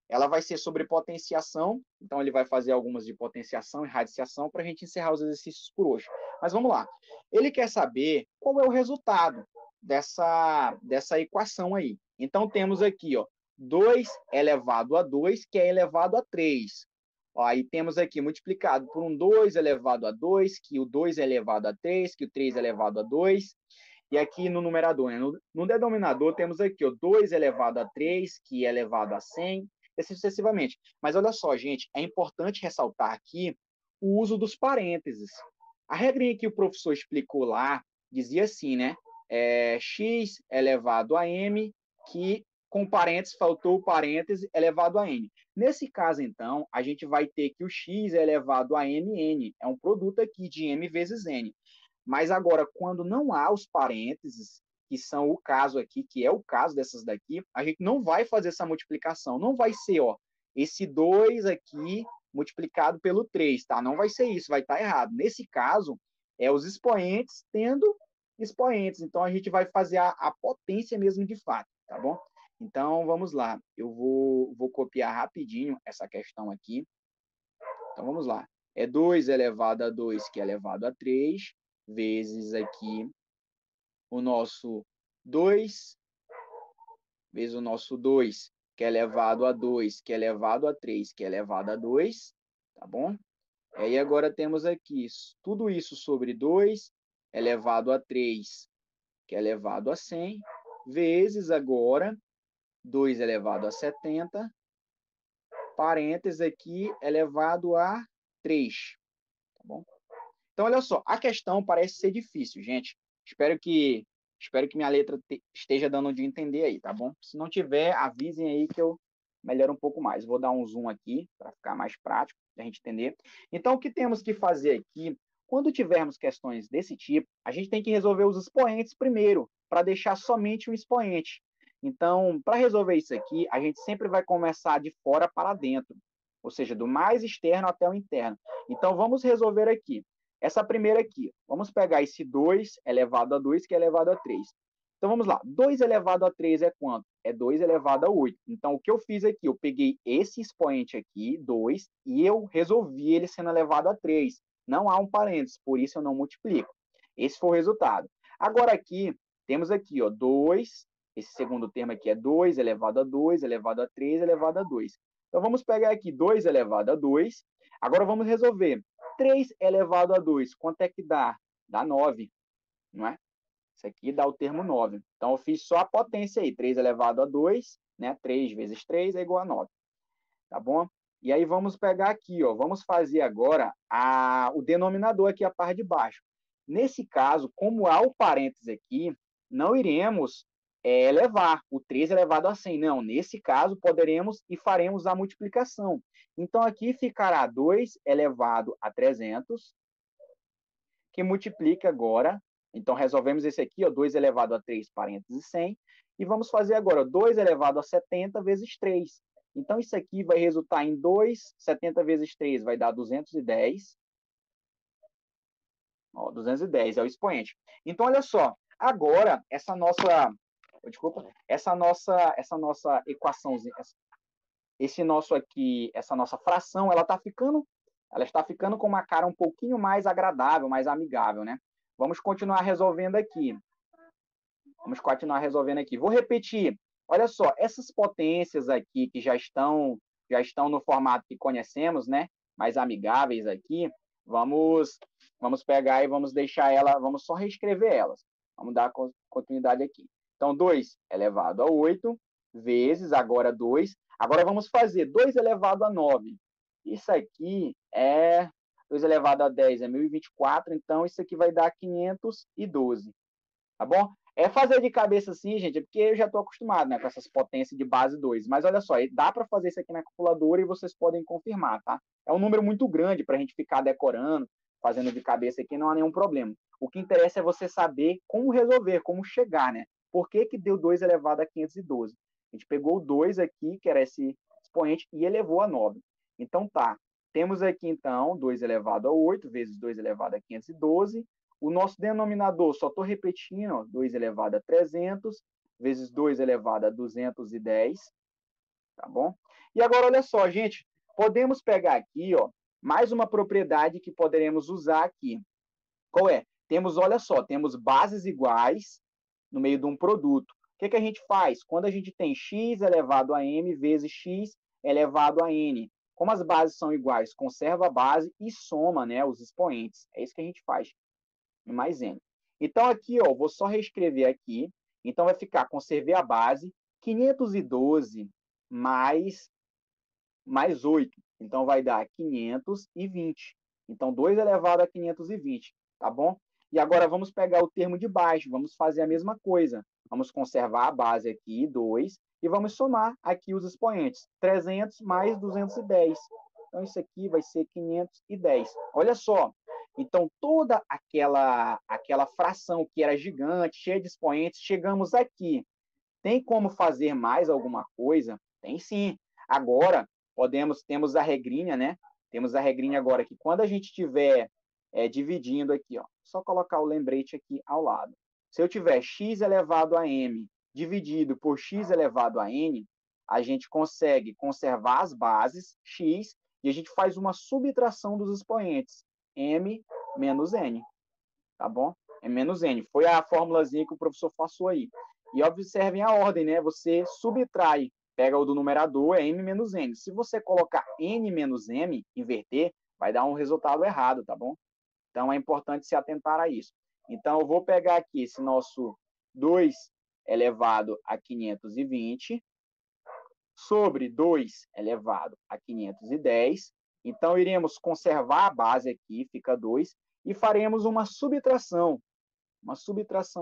ela vai ser sobre potenciação, então ele vai fazer algumas de potenciação e radiciação para a gente encerrar os exercícios por hoje. Mas vamos lá. Ele quer saber qual é o resultado dessa equação aí. Então, temos aqui, ó, 2 elevado a 2, que é elevado a 3. Ó, aí temos aqui multiplicado por um 2 elevado a 2, que o 2 é elevado a 3, que o 3 é elevado a 2. E aqui no numerador, né? No denominador, temos aqui, ó, 2 elevado a 3, que é elevado a 100, assim sucessivamente. Mas olha só, gente, é importante ressaltar aqui o uso dos parênteses. A regrinha que o professor explicou lá dizia assim, né? X elevado a m, que com parênteses, faltou o parêntese, elevado a n. Nesse caso, então, a gente vai ter que o x é elevado a mn. É um produto aqui de m vezes n. Mas agora, quando não há os parênteses, que são o caso aqui, que é o caso dessas daqui, a gente não vai fazer essa multiplicação. Não vai ser, ó, esse 2 aqui multiplicado pelo 3, tá? Não vai ser isso, vai estar errado. Nesse caso, é os expoentes tendo expoentes. Então, a gente vai fazer a potência mesmo de fato, tá bom? Então, vamos lá. Eu vou copiar rapidinho essa questão aqui. Então, vamos lá. É 2 elevado a 2, que é elevado a 3, vezes aqui o nosso 2, vezes o nosso 2, que é elevado a 2, que é elevado a 3, que é elevado a 2, tá bom? E aí agora temos aqui tudo isso sobre 2 elevado a 3, que é elevado a 100, vezes agora 2 elevado a 70, parênteses aqui, elevado a 3, tá bom? Então, olha só, a questão parece ser difícil, gente. Espero que minha letra esteja dando de entender aí, tá bom? Se não tiver, avisem aí que eu melhoro um pouco mais. Vou dar um zoom aqui para ficar mais prático, para a gente entender. Então, o que temos que fazer aqui, quando tivermos questões desse tipo, a gente tem que resolver os expoentes primeiro, para deixar somente um expoente. Então, para resolver isso aqui, a gente sempre vai começar de fora para dentro, ou seja, do mais externo até o interno. Então, vamos resolver aqui. Essa primeira aqui, vamos pegar esse 2 elevado a 2, que é elevado a 3. Então, vamos lá. 2 elevado a 3 é quanto? É 2 elevado a 8. Então, o que eu fiz aqui? Eu peguei esse expoente aqui, 2, e eu resolvi ele sendo elevado a 3. Não há um parênteses, por isso eu não multiplico. Esse foi o resultado. Agora, aqui, temos aqui, ó, 2, esse segundo termo aqui é 2 elevado a 2, elevado a 3, elevado a 2. Então, vamos pegar aqui 2 elevado a 2. Agora, vamos resolver. 3 elevado a 2, quanto é que dá? Dá 9, não é? Isso aqui dá o termo 9. Então, eu fiz só a potência aí. 3 elevado a 2, né? 3 vezes 3 é igual a 9. Tá bom? E aí, vamos pegar aqui, ó. Vamos fazer agora o denominador aqui, a parte de baixo. Nesse caso, como há o parênteses aqui, não iremos elevar o 3 elevado a 100. Não, nesse caso, poderemos e faremos a multiplicação. Então, aqui ficará 2 elevado a 300, que multiplica agora. Então, resolvemos esse aqui, ó, 2 elevado a 3, parênteses 100. E vamos fazer agora 2 elevado a 70 vezes 3. Então, isso aqui vai resultar em 2, 70 vezes 3 vai dar 210. Ó, 210 é o expoente. Então, olha só. Agora, essa nossa equaçãozinha, essa nossa fração, ela está ficando com uma cara um pouquinho mais agradável, mais amigável, né? Vamos continuar resolvendo aqui. Vou repetir. Olha só, essas potências aqui que já estão no formato que conhecemos, né? Mais amigáveis aqui. Vamos pegar e vamos deixar vamos só reescrever elas. Vamos dar continuidade aqui. Então, 2 elevado a 8, vezes agora 2. Agora, vamos fazer 2 elevado a 9. Isso aqui é 2 elevado a 10, é 1024. Então, isso aqui vai dar 512. Tá bom? Fazer de cabeça assim, gente, é porque eu já estou acostumado, né, com essas potências de base 2. Mas, olha só, dá para fazer isso aqui na calculadora e vocês podem confirmar, tá? É um número muito grande para a gente ficar decorando, fazendo de cabeça aqui, não há nenhum problema. O que interessa é você saber como resolver, como chegar, né? Por que deu 2 elevado a 512? A gente pegou o 2 aqui, que era esse expoente, e elevou a 9. Então, tá. Temos aqui, então, 2 elevado a 8 vezes 2 elevado a 512. O nosso denominador, só estou repetindo, ó, 2 elevado a 300 vezes 2 elevado a 210. Tá bom? E agora, olha só, gente. Podemos pegar aqui, ó, mais uma propriedade que poderemos usar aqui. Qual é? Olha só, temos bases iguais no meio de um produto. O que a gente faz? Quando a gente tem x elevado a m vezes x elevado a n. Como as bases são iguais, conserva a base e soma, né, os expoentes. É isso que a gente faz. Mais n. Então, aqui, ó, vou só reescrever aqui. Então, vai ficar, conservei a base, 512 mais 8. Então, vai dar 520. Então, 2 elevado a 520. Tá bom? E agora, vamos pegar o termo de baixo. Vamos fazer a mesma coisa. Vamos conservar a base aqui, 2, e vamos somar aqui os expoentes. 300 mais 210. Então, isso aqui vai ser 510. Olha só. Então, toda aquela fração que era gigante, cheia de expoentes, chegamos aqui. Tem como fazer mais alguma coisa? Tem sim. Agora, temos a regrinha, né? Temos a regrinha agora que quando a gente estiver dividindo aqui, ó, só colocar o lembrete aqui ao lado. Se eu tiver x elevado a m dividido por x elevado a n, a gente consegue conservar as bases, x, e a gente faz uma subtração dos expoentes, m menos n. Tá bom? É menos n. Foi a formulazinha que o professor passou aí. E observem a ordem, né? Você subtrai, pega o do numerador, é m menos n. Se você colocar n menos m, inverter, vai dar um resultado errado, tá bom? Então, é importante se atentar a isso. Então, eu vou pegar aqui esse nosso 2 elevado a 520 sobre 2 elevado a 510. Então, iremos conservar a base aqui, fica 2, e faremos uma subtração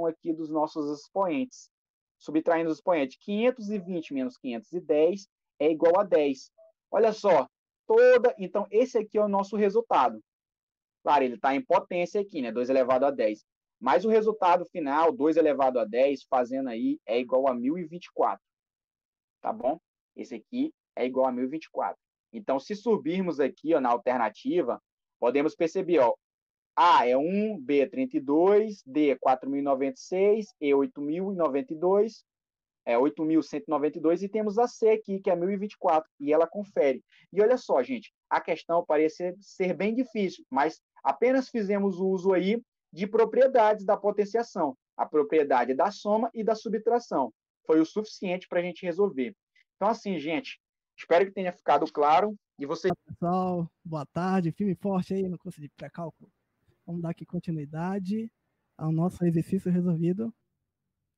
aqui dos nossos expoentes. Subtraindo os expoentes, 520 menos 510 é igual a 10. Olha só, então esse aqui é o nosso resultado. Claro, ele está em potência aqui, né? 2 elevado a 10. Mas o resultado final, 2 elevado a 10, fazendo aí, é igual a 1024. Tá bom? Esse aqui é igual a 1024. Então, se subirmos aqui ó, na alternativa, podemos perceber, ó, A é 1, B é 32, D é 4.096, E 8.092, 8.192, e temos a C aqui, que é 1024, e ela confere. E olha só, gente, a questão parece ser bem difícil, mas apenas fizemos o uso aí de propriedades da potenciação, a propriedade da soma e da subtração. Foi o suficiente para a gente resolver. Então, assim, gente, espero que tenha ficado claro. E você... Olá, pessoal, boa tarde, firme e forte aí no curso de pré-cálculo. Vamos dar aqui continuidade ao nosso exercício resolvido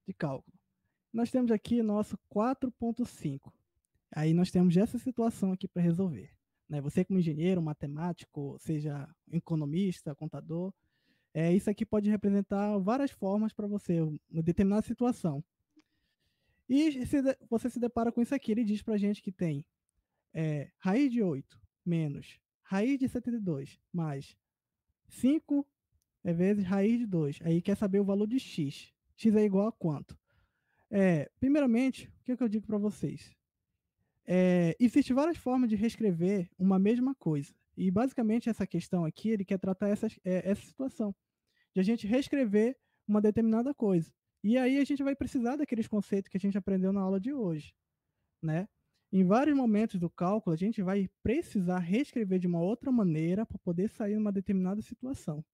de cálculo. Nós temos aqui nosso 4.5. Aí nós temos essa situação aqui para resolver. Né? Você como engenheiro, matemático, seja economista, contador, isso aqui pode representar várias formas para você, uma determinada situação. E você se depara com isso aqui, ele diz para a gente que tem raiz de 8 menos raiz de 72 mais 5 vezes raiz de 2. Aí quer saber o valor de x. X é igual a quanto? Primeiramente, o que eu digo para vocês? Existem várias formas de reescrever uma mesma coisa. E basicamente essa questão aqui, ele quer tratar essa situação. De a gente reescrever uma determinada coisa. E aí a gente vai precisar daqueles conceitos que a gente aprendeu na aula de hoje. Né? Em vários momentos do cálculo, a gente vai precisar reescrever de uma outra maneira para poder sair numa determinada situação.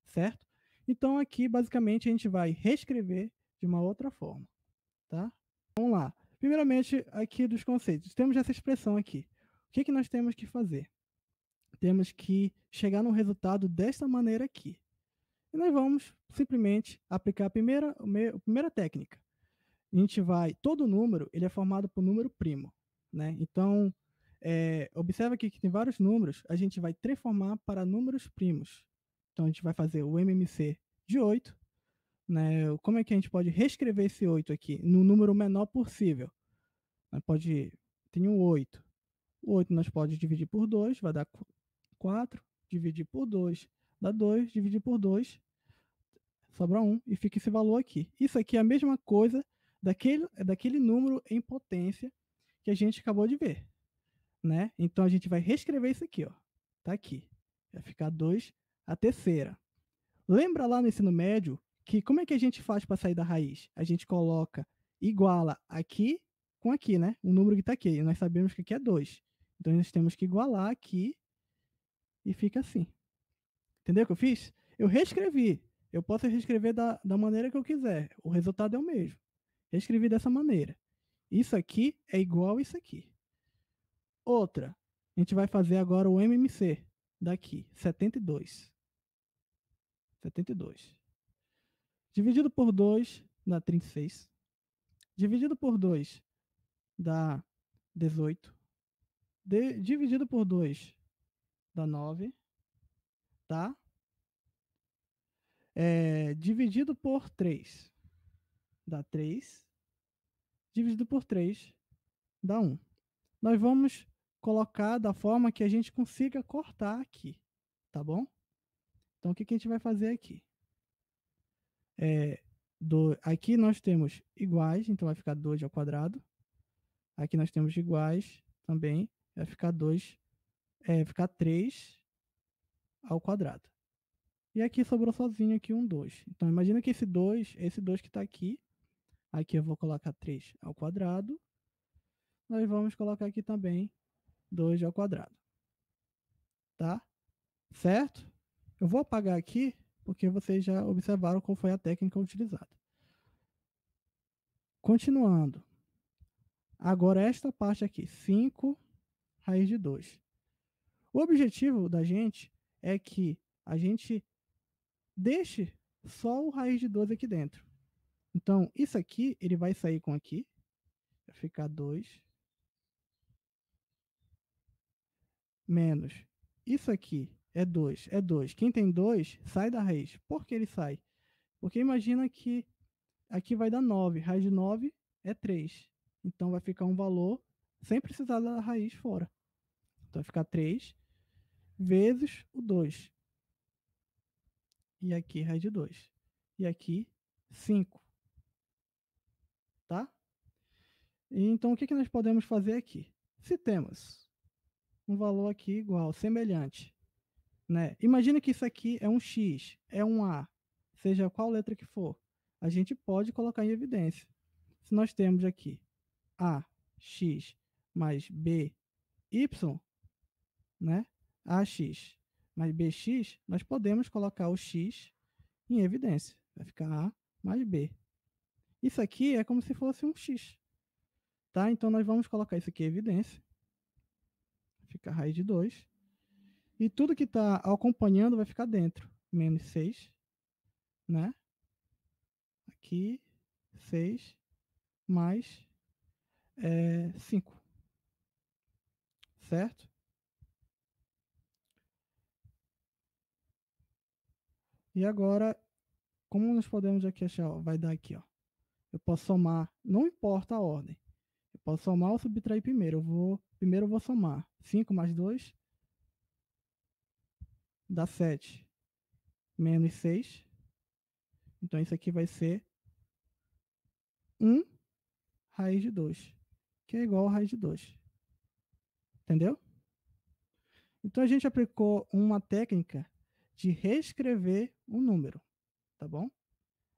Certo? Então aqui, basicamente, a gente vai reescrever de uma outra forma. Tá? Vamos lá. Primeiramente, aqui dos conceitos. Temos essa expressão aqui. O que nós temos que fazer? Temos que chegar no resultado desta maneira aqui. E nós vamos simplesmente aplicar a primeira técnica. A gente todo número ele é formado por número primo. Né? Então, observa aqui que tem vários números, a gente vai transformar para números primos. Então, a gente vai fazer o MMC de 8. Né? Como é que a gente pode reescrever esse 8 aqui no número menor possível? Tem um 8. O 8 nós podemos dividir por 2, vai dar 4. Dividir por 2, dá 2. Dividir por 2, sobra 1. E fica esse valor aqui. Isso aqui é a mesma coisa daquele número em potência que a gente acabou de ver. Né? Então, a gente vai reescrever isso aqui. Ó. Tá aqui. Vai ficar 2 a terceira. Lembra lá no ensino médio que como é que a gente faz para sair da raiz? A gente iguala aqui com aqui, né? O número que está aqui. E nós sabemos que aqui é 2. Então, nós temos que igualar aqui e fica assim. Entendeu o que eu fiz? Eu reescrevi. Eu posso reescrever da maneira que eu quiser. O resultado é o mesmo. Reescrevi dessa maneira. Isso aqui é igual a isso aqui. Outra. A gente vai fazer agora o MMC daqui. 72. 72. Dividido por 2 dá 36. Dividido por 2 dá 18. Dividido por 2 dá 9. Tá? Dividido por 3 dá 3. Dividido por 3 dá 1. Nós vamos colocar da forma que a gente consiga cortar aqui, tá bom? Então, o que a gente vai fazer aqui? Aqui nós temos iguais, então vai ficar 2 ao quadrado. Aqui nós temos iguais também, vai ficar 3 ao quadrado. E aqui sobrou sozinho aqui um 2. Então, imagina que esse 2 que está aqui eu vou colocar 3 ao quadrado. Nós vamos colocar aqui também 2 ao quadrado. Tá? Certo? Eu vou apagar aqui, porque vocês já observaram qual foi a técnica utilizada. Continuando. Agora esta parte aqui, 5 raiz de 2. O objetivo da gente é que a gente deixe só o raiz de 2 aqui dentro. Então, isso aqui, ele vai sair com aqui. Vai ficar 2. Menos. Isso aqui é 2. É 2. Quem tem 2, sai da raiz. Por que ele sai? Porque imagina que aqui vai dar 9. Raiz de 9 é 3. Então, vai ficar um valor sem precisar da raiz fora. Então, vai ficar 3 vezes o 2. E aqui, raiz de 2. E aqui, 5. Tá? Então, o que nós podemos fazer aqui? Se temos um valor aqui igual, semelhante, né? Imagina que isso aqui é um X, é um A, seja qual letra que for. A gente pode colocar em evidência. Se nós temos aqui AX mais BY, né? AX mais BX, nós podemos colocar o X em evidência. Vai ficar A mais B. Isso aqui é como se fosse um X. Tá? Então, nós vamos colocar isso aqui em evidência. Fica a raiz de 2. E tudo que está acompanhando vai ficar dentro. Menos 6. Né? Aqui, 6 mais 5. Certo? E agora, como nós podemos aqui achar? Ó, vai dar aqui, ó. Eu posso somar, não importa a ordem. Eu posso somar ou subtrair primeiro. Primeiro eu vou somar. 5 mais 2 dá 7. Menos 6. Então, isso aqui vai ser 1 raiz de 2, que é igual a raiz de 2. Entendeu? Então, a gente aplicou uma técnica de reescrever um número, tá bom?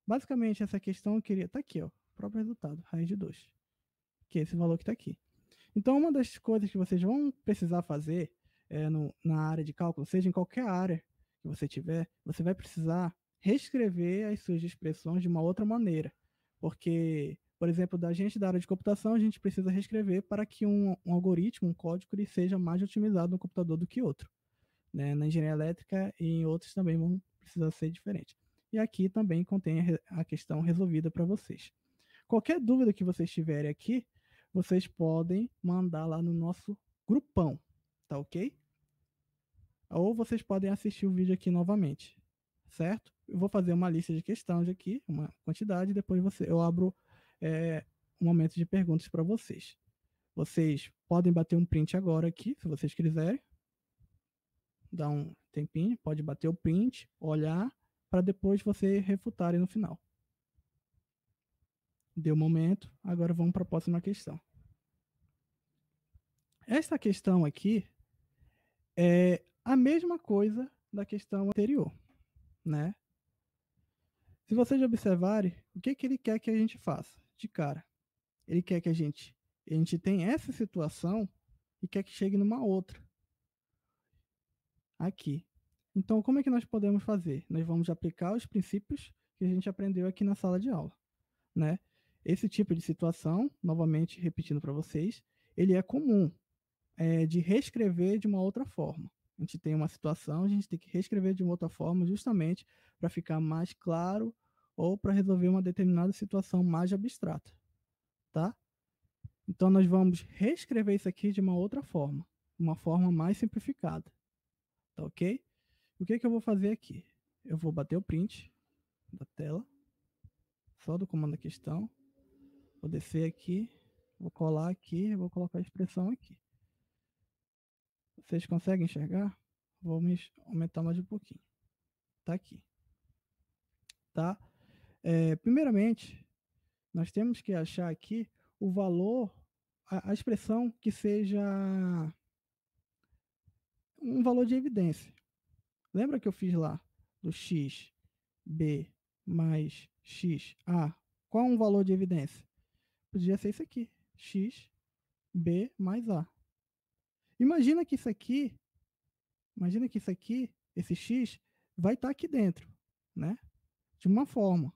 Basicamente, essa questão eu queria... Tá aqui, ó, o próprio resultado, raiz de 2, que é esse valor que está aqui. Então, uma das coisas que vocês vão precisar fazer na área de cálculo, seja em qualquer área que você tiver, você vai precisar reescrever as suas expressões de uma outra maneira. Porque, por exemplo, da gente da área de computação, a gente precisa reescrever para que um algoritmo, um código, ele seja mais otimizado no computador do que outro. Né? Na engenharia elétrica e em outros também vão precisar ser diferentes. E aqui também contém a questão resolvida para vocês. Qualquer dúvida que vocês tiverem aqui, vocês podem mandar lá no nosso grupão, tá ok? Ou vocês podem assistir o vídeo aqui novamente, certo? Eu vou fazer uma lista de questões aqui, uma quantidade, depois eu abro um momento de perguntas para vocês. Vocês podem bater um print agora aqui, se vocês quiserem. Dá um tempinho, pode bater o print, olhar, para depois vocês refutarem no final. Deu um momento, agora vamos para a próxima questão. Esta questão aqui é a mesma coisa da questão anterior, né? Se vocês observarem, o que ele quer que a gente faça? De cara, ele quer que a gente tenha essa situação e quer que chegue numa outra. Aqui. Então, como é que nós podemos fazer? Nós vamos aplicar os princípios que a gente aprendeu aqui na sala de aula, né? Esse tipo de situação, novamente repetindo para vocês, ele é comum de reescrever de uma outra forma. A gente tem uma situação, a gente tem que reescrever de uma outra forma justamente para ficar mais claro ou para resolver uma determinada situação mais abstrata, tá? Então, nós vamos reescrever isso aqui de uma outra forma, uma forma mais simplificada, tá ok? O que eu vou fazer aqui? Eu vou bater o print da tela, só do comando da questão. Vou descer aqui, vou colar aqui, vou colocar a expressão aqui. Vocês conseguem enxergar? Vou me aumentar mais um pouquinho. Tá aqui. Tá? Primeiramente, nós temos que achar aqui o valor, a expressão que seja um valor de evidência. Lembra que eu fiz lá do x, b mais x, a? Qual é um valor de evidência? Podia ser isso aqui, x, b mais a. Imagina que isso aqui, esse x, vai estar aqui dentro, né? De uma forma.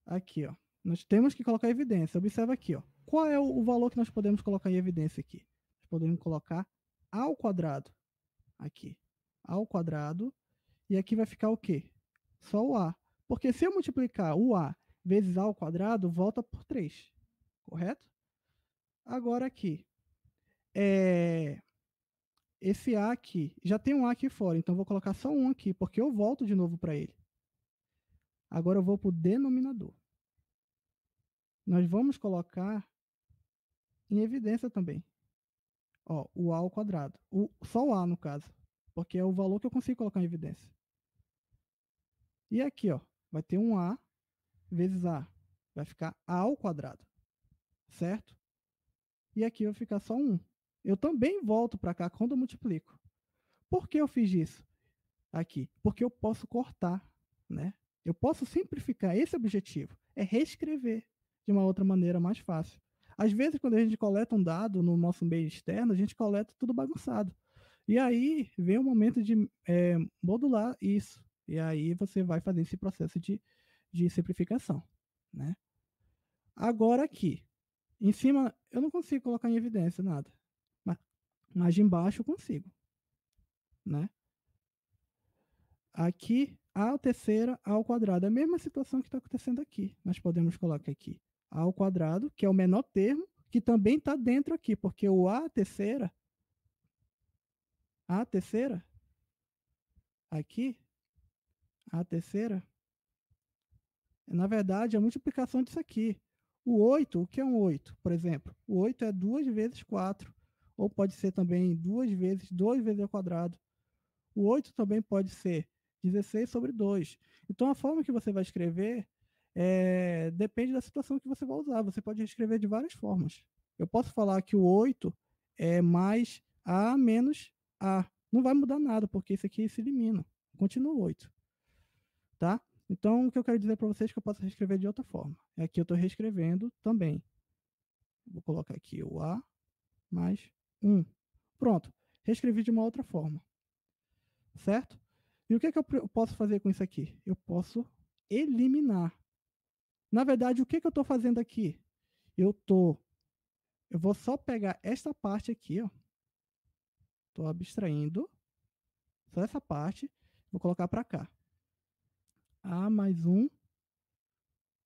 Aqui, ó. Nós temos que colocar evidência. Observa aqui, ó. Qual é o valor que nós podemos colocar em evidência aqui? Nós podemos colocar a ao quadrado. Aqui. A ao quadrado. E aqui vai ficar o quê? Só o a. Porque se eu multiplicar o a vezes a ao quadrado, volta por 3. Correto? Agora aqui. Esse a aqui. Já tem um a aqui fora. Então, eu vou colocar só um aqui. Porque eu volto de novo para ele. Agora, eu vou para o denominador. Nós vamos colocar em evidência também. Ó, o a ao quadrado. Só o a, no caso. Porque é o valor que eu consigo colocar em evidência. E aqui, ó, vai ter um a vezes a. Vai ficar a ao quadrado. Certo? E aqui vai ficar só 1. Eu também volto para cá quando eu multiplico. Por que eu fiz isso aqui? Porque eu posso cortar, né? Eu posso simplificar. Esse objetivo é reescrever de uma outra maneira mais fácil. Às vezes, quando a gente coleta um dado no nosso meio externo, a gente coleta tudo bagunçado. E aí vem o momento de modular isso. E aí você vai fazer esse processo de simplificação, né? Agora aqui, em cima, eu não consigo colocar em evidência nada. Mas embaixo eu consigo, né? Aqui, a terceira ao quadrado. É a mesma situação que está acontecendo aqui. Nós podemos colocar aqui a ao quadrado, que é o menor termo, que também está dentro aqui, porque o a terceira, aqui, a terceira, na verdade, é a multiplicação disso aqui. O 8, o que é um 8, por exemplo? O 8 é 2 vezes 4. Ou pode ser também 2 vezes ao quadrado. O 8 também pode ser 16 sobre 2. Então, a forma que você vai escrever depende da situação que você vai usar. Você pode escrever de várias formas. Eu posso falar que o 8 é mais a menos a. Não vai mudar nada, porque isso aqui se elimina. Continua 8. Tá? Então, o que eu quero dizer para vocês é que eu posso reescrever de outra forma. Aqui eu estou reescrevendo também. Vou colocar aqui o a mais 1. Pronto. Reescrevi de uma outra forma. Certo? E o que eu posso fazer com isso aqui? Eu posso eliminar. Na verdade, o que eu estou fazendo aqui? Eu vou só pegar esta parte aqui, ó. Estou abstraindo. Só essa parte. Vou colocar para cá. A mais 1.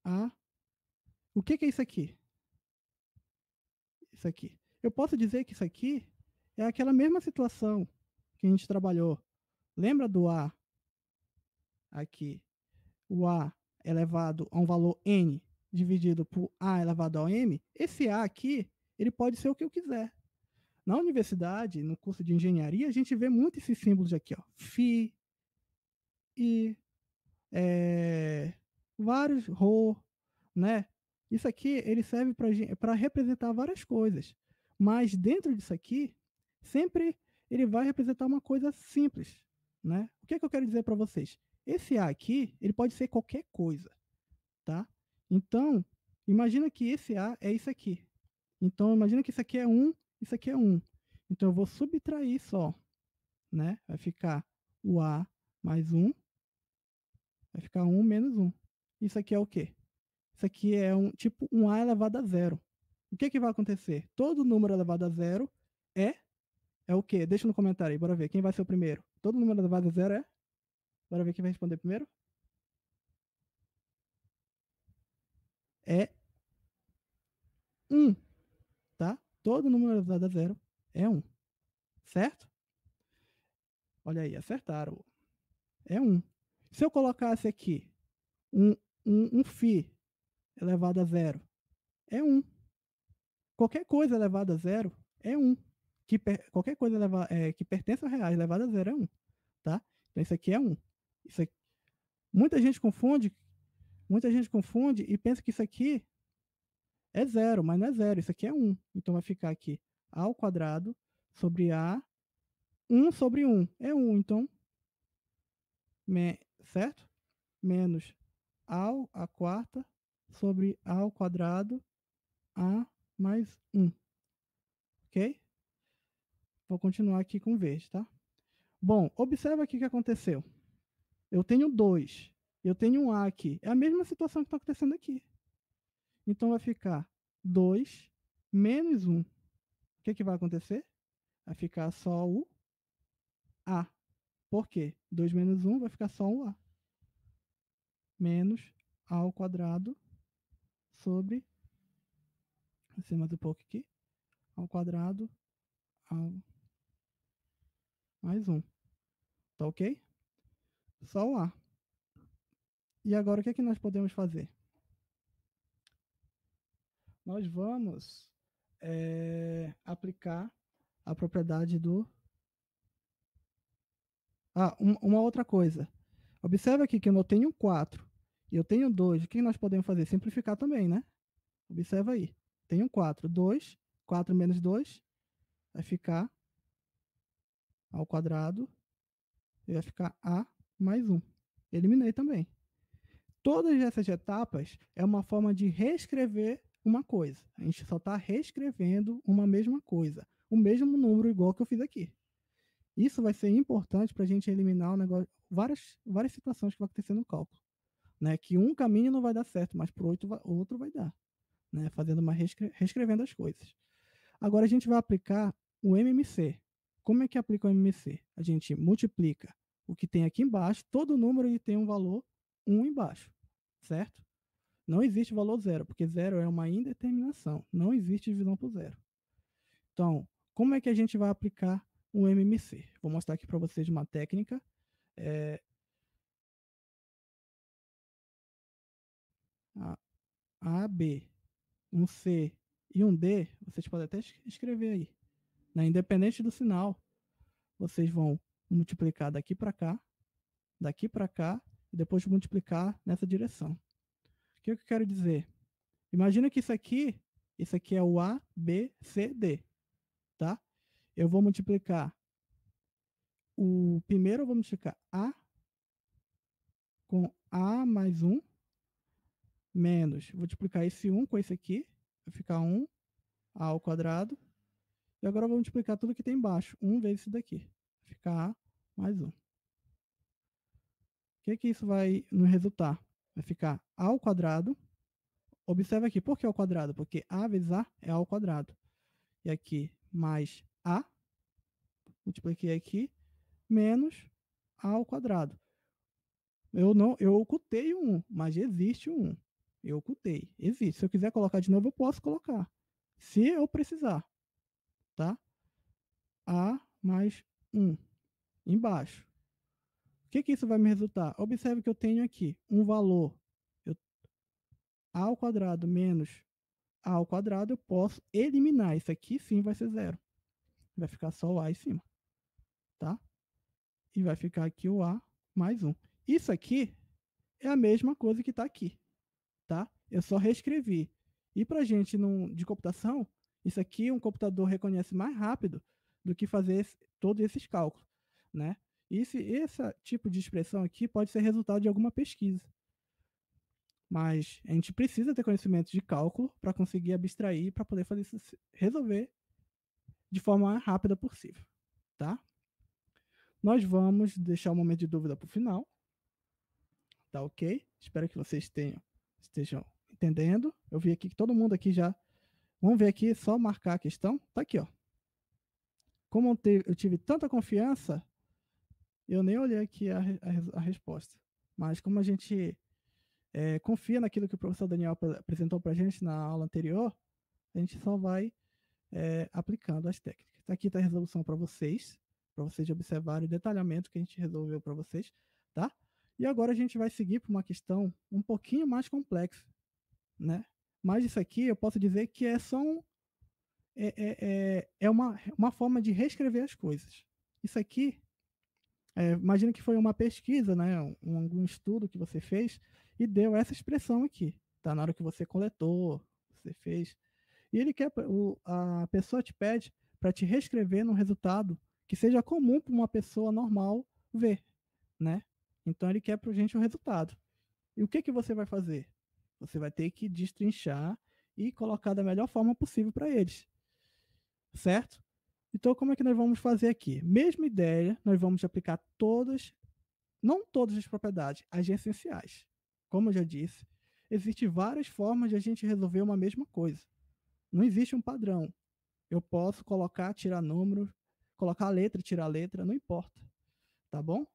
A. O que é isso aqui? Isso aqui. Eu posso dizer que isso aqui é aquela mesma situação que a gente trabalhou. Lembra do A aqui? O A elevado a um valor N dividido por A elevado ao M. Esse A aqui, ele pode ser o que eu quiser. Na universidade, no curso de engenharia, a gente vê muito esses símbolos aqui, ó. Φ, I, vários Rho, né? Isso aqui, ele serve para representar várias coisas. Mas dentro disso aqui, sempre ele vai representar uma coisa simples, né? O que é que eu quero dizer para vocês? Esse A aqui, ele pode ser qualquer coisa, tá? Então, imagina que esse A é isso aqui. Então, imagina que isso aqui é 1, isso aqui é 1. Então, eu vou subtrair só, né? Vai ficar o A mais 1, vai ficar 1 menos 1. Isso aqui é o quê? Isso aqui é tipo um A elevado a zero. O que vai acontecer? Todo número elevado a zero é o quê? Deixa no comentário aí, bora ver. Quem vai ser o primeiro? Todo número elevado a zero é? Bora ver quem vai responder primeiro. É 1, tá? Todo número elevado a zero é 1, certo? Olha aí, acertaram. é 1. Se eu colocasse aqui um φ elevado a 0, é 1. Qualquer coisa elevada a 0 é 1. Qualquer coisa que pertence ao reais elevado a 0 é 1. Tá? Então, isso aqui é 1. Isso aqui, muita gente confunde e pensa que isso aqui é 0, mas não é 0. Isso aqui é 1. Então, vai ficar aqui a ao quadrado sobre a 1 sobre 1. É 1, então, certo? Menos ao a quarta sobre a ao quadrado a mais 1. Ok? Vou continuar aqui com verde, tá? Bom, observa aqui o que aconteceu. Eu tenho 2. Eu tenho um A aqui. É a mesma situação que está acontecendo aqui. Então, vai ficar 2 menos 1. O que vai acontecer? Vai ficar só o A. Por quê? 2 menos 1 vai ficar só o A. Menos A ao quadrado sobre... Vou ser mais um pouco aqui. Ao quadrado ao mais 1. Tá ok? Só o A. E agora, o que nós podemos fazer? Nós vamos aplicar a propriedade do... uma outra coisa. Observa aqui que eu tenho 4 e eu tenho 2. O que nós podemos fazer? Simplificar também, né? Observa aí. Tenho 4. 2, 4 menos 2 vai ficar ao quadrado e vai ficar A mais 1. Eliminei também. Todas essas etapas é uma forma de reescrever uma coisa. A gente só está reescrevendo uma mesma coisa. O mesmo número igual que eu fiz aqui. Isso vai ser importante para a gente eliminar o negócio, várias situações que vai acontecer no cálculo. Né? Que um caminho não vai dar certo, mas para o outro vai dar. Né? Fazendo reescrevendo as coisas. Agora a gente vai aplicar o MMC. Como é que aplica o MMC? A gente multiplica o que tem aqui embaixo, todo número ele tem um valor 1 embaixo, certo? Não existe valor zero, porque zero é uma indeterminação. Não existe divisão por zero. Então, como é que a gente vai aplicar o MMC? Vou mostrar aqui para vocês uma técnica. A, B, um C e um D, vocês podem até escrever aí. Né? Independente do sinal, vocês vão multiplicar daqui para cá, e depois multiplicar nessa direção. O que eu quero dizer? Imagina que isso aqui é o A, B, C, D. Tá? Eu vou multiplicar primeiro eu vou multiplicar A com A mais 1, menos, vou multiplicar esse 1 com esse aqui, vai ficar 1, A ao quadrado, e agora eu vou multiplicar tudo que tem embaixo, 1 vezes isso daqui, vai ficar A mais 1. O que isso vai nos resultar? Vai ficar A ao quadrado, observa aqui, por que ao quadrado? Porque A vezes A é A ao quadrado, e aqui mais A, multipliquei aqui, menos A ao quadrado. Eu ocultei o 1, mas existe o 1. Eu ocultei. Existe. Se eu quiser colocar de novo, eu posso colocar. Se eu precisar. Tá? A mais 1. Embaixo. O que isso vai me resultar? Observe que eu tenho aqui um valor. A ao quadrado menos A ao quadrado, eu posso eliminar. Isso aqui sim vai ser zero. Vai ficar só o A em cima. Tá? E vai ficar aqui o A mais 1. Isso aqui é a mesma coisa que está aqui. Tá? Eu só reescrevi. E para gente de computação, isso aqui um computador reconhece mais rápido do que fazer todos esses cálculos. Né? Esse tipo de expressão aqui pode ser resultado de alguma pesquisa. Mas a gente precisa ter conhecimento de cálculo para conseguir abstrair, para poder fazer isso, resolver de forma mais rápida possível. Tá? Nós vamos deixar o momento de dúvida para o final. Tá ok? Espero que vocês estejam entendendo. Eu vi aqui que todo mundo aqui já... Vamos ver aqui, só marcar a questão. Tá aqui, ó. Como eu tive tanta confiança, eu nem olhei aqui a resposta. Mas como a gente confia naquilo que o professor Daniel apresentou para a gente na aula anterior, a gente só vai aplicando as técnicas. Aqui está a resolução para vocês observarem o detalhamento que a gente resolveu para vocês. tá? E agora a gente vai seguir para uma questão um pouquinho mais complexa, né? Mas isso aqui eu posso dizer que é só uma forma de reescrever as coisas. Isso aqui, imagina que foi uma pesquisa, né? Algum estudo que você fez e deu essa expressão aqui, tá? Na hora que você coletou, você fez. E ele quer, a pessoa te pede para te reescrever num resultado que seja comum para uma pessoa normal ver, né? Então ele quer para a gente o resultado. E o que que você vai fazer? Você vai ter que destrinchar e colocar da melhor forma possível para eles, certo? Então como é que nós vamos fazer aqui? Mesma ideia, nós vamos aplicar todas, não todas as propriedades, as essenciais. Como eu já disse, existem várias formas de a gente resolver uma mesma coisa. Não existe um padrão. Eu posso colocar, tirar número, colocar a letra, tirar a letra, não importa. Tá bom?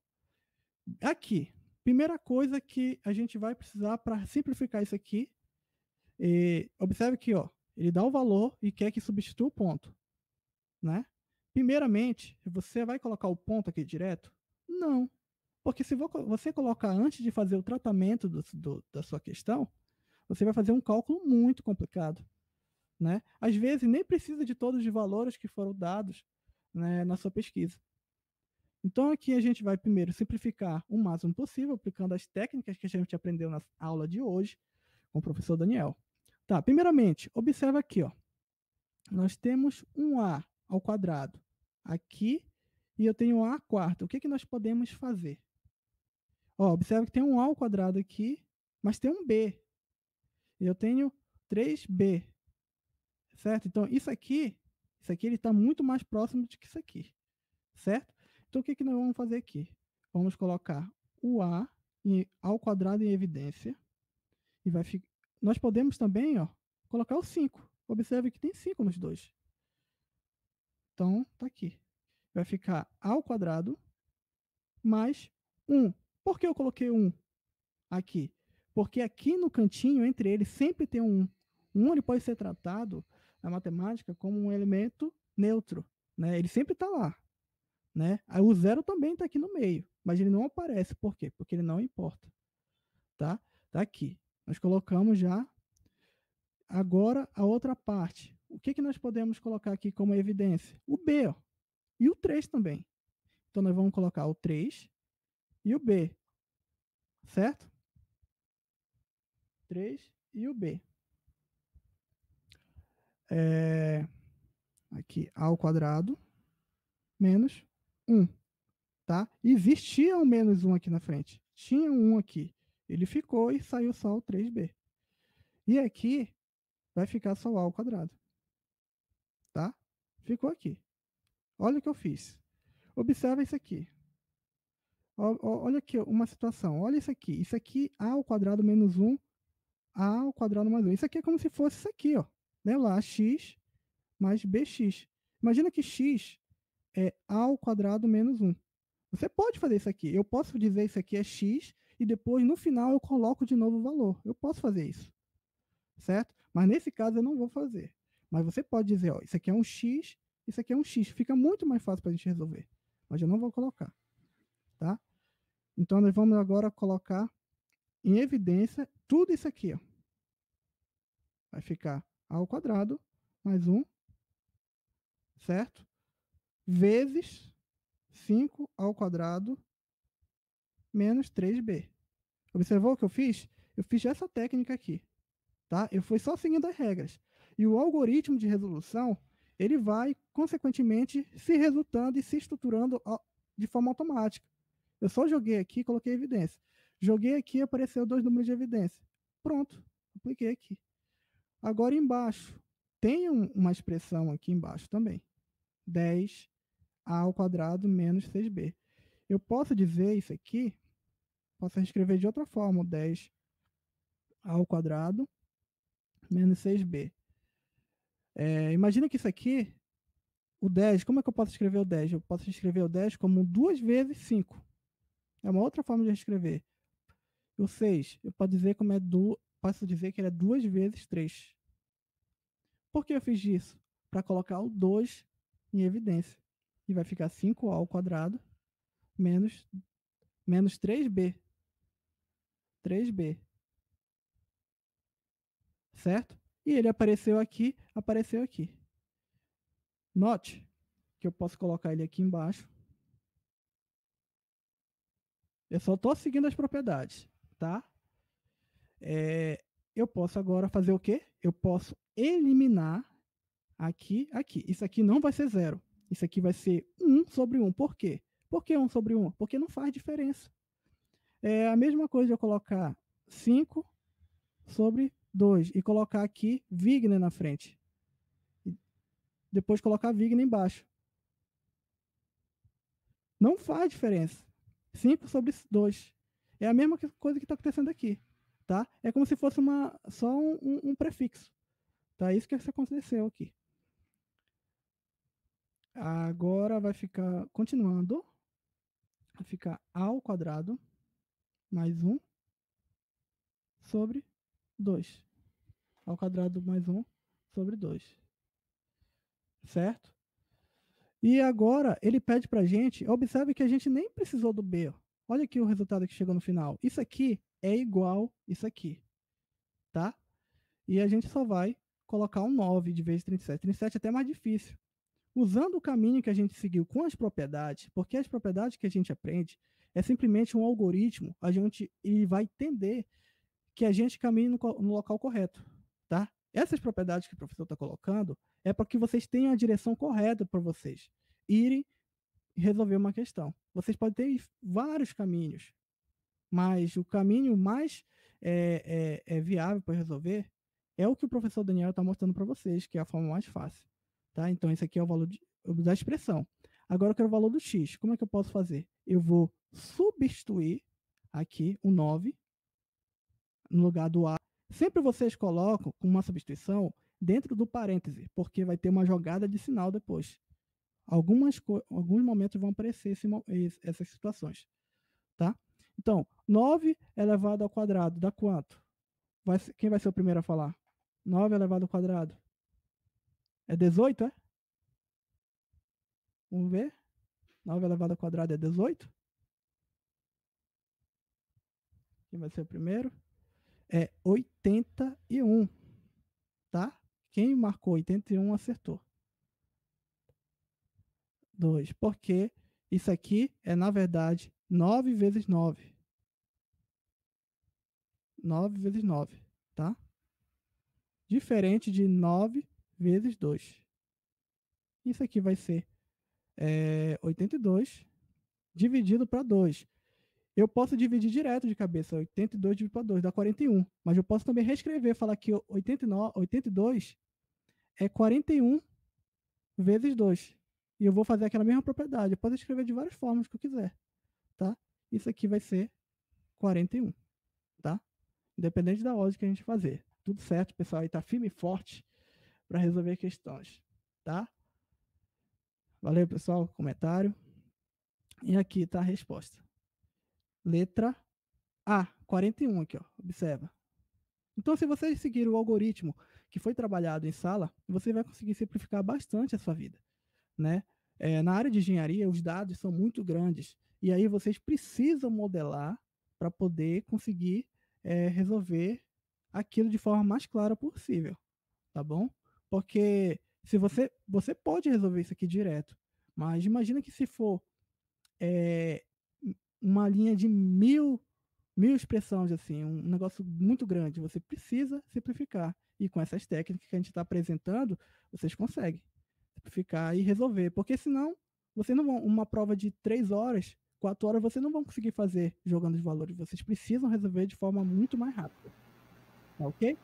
Aqui, primeira coisa que a gente vai precisar para simplificar isso aqui, observe que ó, ele dá o valor e quer que substitua o ponto. Né? Primeiramente, você vai colocar o ponto aqui direto? Não. Porque se você colocar antes de fazer o tratamento da sua questão, você vai fazer um cálculo muito complicado. Né? Às vezes, nem precisa de todos os valores que foram dados, né, na sua pesquisa. Então, aqui a gente vai primeiro simplificar o máximo possível, aplicando as técnicas que a gente aprendeu na aula de hoje com o professor Daniel. Tá, primeiramente, observa aqui, ó. Nós temos um A ao quadrado aqui e eu tenho um A quarto. O que que nós podemos fazer? Ó, observa que tem um A ao quadrado aqui, mas tem um B. E eu tenho 3B. Certo? Então, isso aqui ele está muito mais próximo do que isso aqui. Certo? Então, o que que nós vamos fazer aqui? Vamos colocar o A ao quadrado em evidência. E vai ficar... Nós podemos também, ó, colocar o 5. Observe que tem 5 nos dois. Então, tá aqui. Vai ficar A ao quadrado mais 1. Por que eu coloquei 1 aqui? Porque aqui no cantinho, entre eles, sempre tem um 1. Um ele pode ser tratado na matemática como um elemento neutro. Né? Ele sempre está lá. Né? Aí o 0 também está aqui no meio, mas ele não aparece. Por quê? Porque ele não importa. Tá? Tá aqui. Nós colocamos já. Agora, a outra parte. O que, que nós podemos colocar aqui como evidência? O B, ó, e o 3 também. Então, nós vamos colocar o 3 e o B. Certo? 3 e o B. Aqui, A ao quadrado menos 1. Tá? Existia um menos 1 aqui na frente. Tinha um 1 aqui. Ele ficou e saiu só o 3B. E aqui vai ficar só o A ao quadrado. Tá? Ficou aqui. Olha o que eu fiz. Observa isso aqui. Olha aqui uma situação. Olha isso aqui. Isso aqui, A ao quadrado menos 1, A ao quadrado mais 1. Isso aqui é como se fosse isso aqui, ó. Lembra lá? X mais BX. Imagina que X é A ao quadrado menos 1. Você pode fazer isso aqui. Eu posso dizer isso aqui é X e depois, no final, eu coloco de novo o valor. Eu posso fazer isso. Certo? Mas nesse caso eu não vou fazer. Mas você pode dizer, ó, isso aqui é um X, isso aqui é um X. Fica muito mais fácil para a gente resolver. Mas eu não vou colocar. Tá? Então, nós vamos agora colocar em evidência tudo isso aqui. Ó. Vai ficar A ao quadrado mais 1, certo? Vezes 5 ao quadrado menos 3B. Observou o que eu fiz? Eu fiz essa técnica aqui. Tá? Eu fui só seguindo as regras. E o algoritmo de resolução, ele vai, consequentemente, se resultando e se estruturando de forma automática. Eu só joguei aqui e coloquei evidência. Joguei aqui e apareceu 2 números de evidência. Pronto, apliquei aqui. Agora embaixo, tem uma expressão aqui embaixo também. 10A ao quadrado menos 6B. Eu posso dizer isso aqui, posso escrever de outra forma, 10A ao quadrado menos 6B. Imagina que isso aqui, o 10, como é que eu posso escrever o 10? Eu posso escrever o 10 como 2 vezes 5. É uma outra forma de escrever. O 6, eu posso dizer posso dizer que ele é 2 vezes 3. Por que eu fiz isso? Para colocar o 2 em evidência. E vai ficar 5A ao quadrado menos menos 3b. 3b. Certo? E ele apareceu aqui, apareceu aqui. Note que eu posso colocar ele aqui embaixo. Eu só estou seguindo as propriedades, tá? Eu posso agora fazer o quê? Eu posso eliminar aqui, aqui. Isso aqui não vai ser 0. Isso aqui vai ser 1 sobre 1. Por quê? Por que 1 sobre 1? Porque não faz diferença. É a mesma coisa de eu colocar 5 sobre 2 e colocar aqui Wigner na frente. Depois colocar Wigner embaixo. Não faz diferença. 5 sobre 2. É a mesma coisa que está acontecendo aqui. Tá? É como se fosse só um prefixo. Tá? Isso que aconteceu aqui. Agora vai ficar, continuando, vai ficar A ao quadrado mais 1 sobre 2. Ao quadrado mais 1 sobre 2. Certo? E agora ele pede para a gente, observe que a gente nem precisou do B. Olha aqui o resultado que chegou no final. Isso aqui é igual isso aqui. Tá? E a gente só vai colocar um 9 de vez de 37. 37 é até mais difícil. Usando o caminho que a gente seguiu com as propriedades, porque as propriedades que a gente aprende é simplesmente um algoritmo, ele vai entender que a gente caminha no local correto, tá? Essas propriedades que o professor está colocando é para que vocês tenham a direção correta para vocês irem resolver uma questão. Vocês podem ter vários caminhos, mas o caminho mais viável para resolver é o que o professor Daniel está mostrando para vocês, que é a forma mais fácil. Tá? Então, esse aqui é o valor da expressão. Agora eu quero o valor do x. Como é que eu posso fazer? Eu vou substituir aqui o 9 no lugar do A. Sempre vocês colocam com uma substituição dentro do parêntese, porque vai ter uma jogada de sinal depois. Alguns momentos vão aparecer essas situações. Tá? Então, 9 elevado ao quadrado dá quanto? Quem vai ser o primeiro a falar? 9 elevado ao quadrado. É 18, é? Vamos ver. 9 elevado ao quadrado é 18. Quem vai ser o primeiro? É 81. Tá? Quem marcou 81 acertou. 2. Porque isso aqui é, na verdade, 9 vezes 9. 9 vezes 9. Tá? Diferente de 9 vezes 2. Isso aqui vai ser 82 dividido para 2. Eu posso dividir direto de cabeça. 82 dividido para 2 dá 41. Mas eu posso também reescrever, falar que 82 é 41 vezes 2. E eu vou fazer aquela mesma propriedade. Eu posso escrever de várias formas que eu quiser. Tá? Isso aqui vai ser 41. Tá? Independente da ordem que a gente fazer. Tudo certo, pessoal. Aí tá firme e forte para resolver questões. Tá? Valeu, pessoal. Comentário. E aqui está a resposta. Letra A, 41 aqui, ó. Observa. Então, se vocês seguirem o algoritmo que foi trabalhado em sala, você vai conseguir simplificar bastante a sua vida, né? Na área de engenharia, os dados são muito grandes. E aí vocês precisam modelar para poder conseguir resolver aquilo de forma mais clara possível. Tá bom? Porque se você pode resolver isso aqui direto. Mas imagina que se for uma linha de mil expressões, assim, um negócio muito grande, você precisa simplificar. E com essas técnicas que a gente está apresentando, vocês conseguem simplificar e resolver. Porque senão, você não vão, uma prova de 3 horas, 4 horas, vocês não vão conseguir fazer jogando os valores. Vocês precisam resolver de forma muito mais rápida. Tá ok?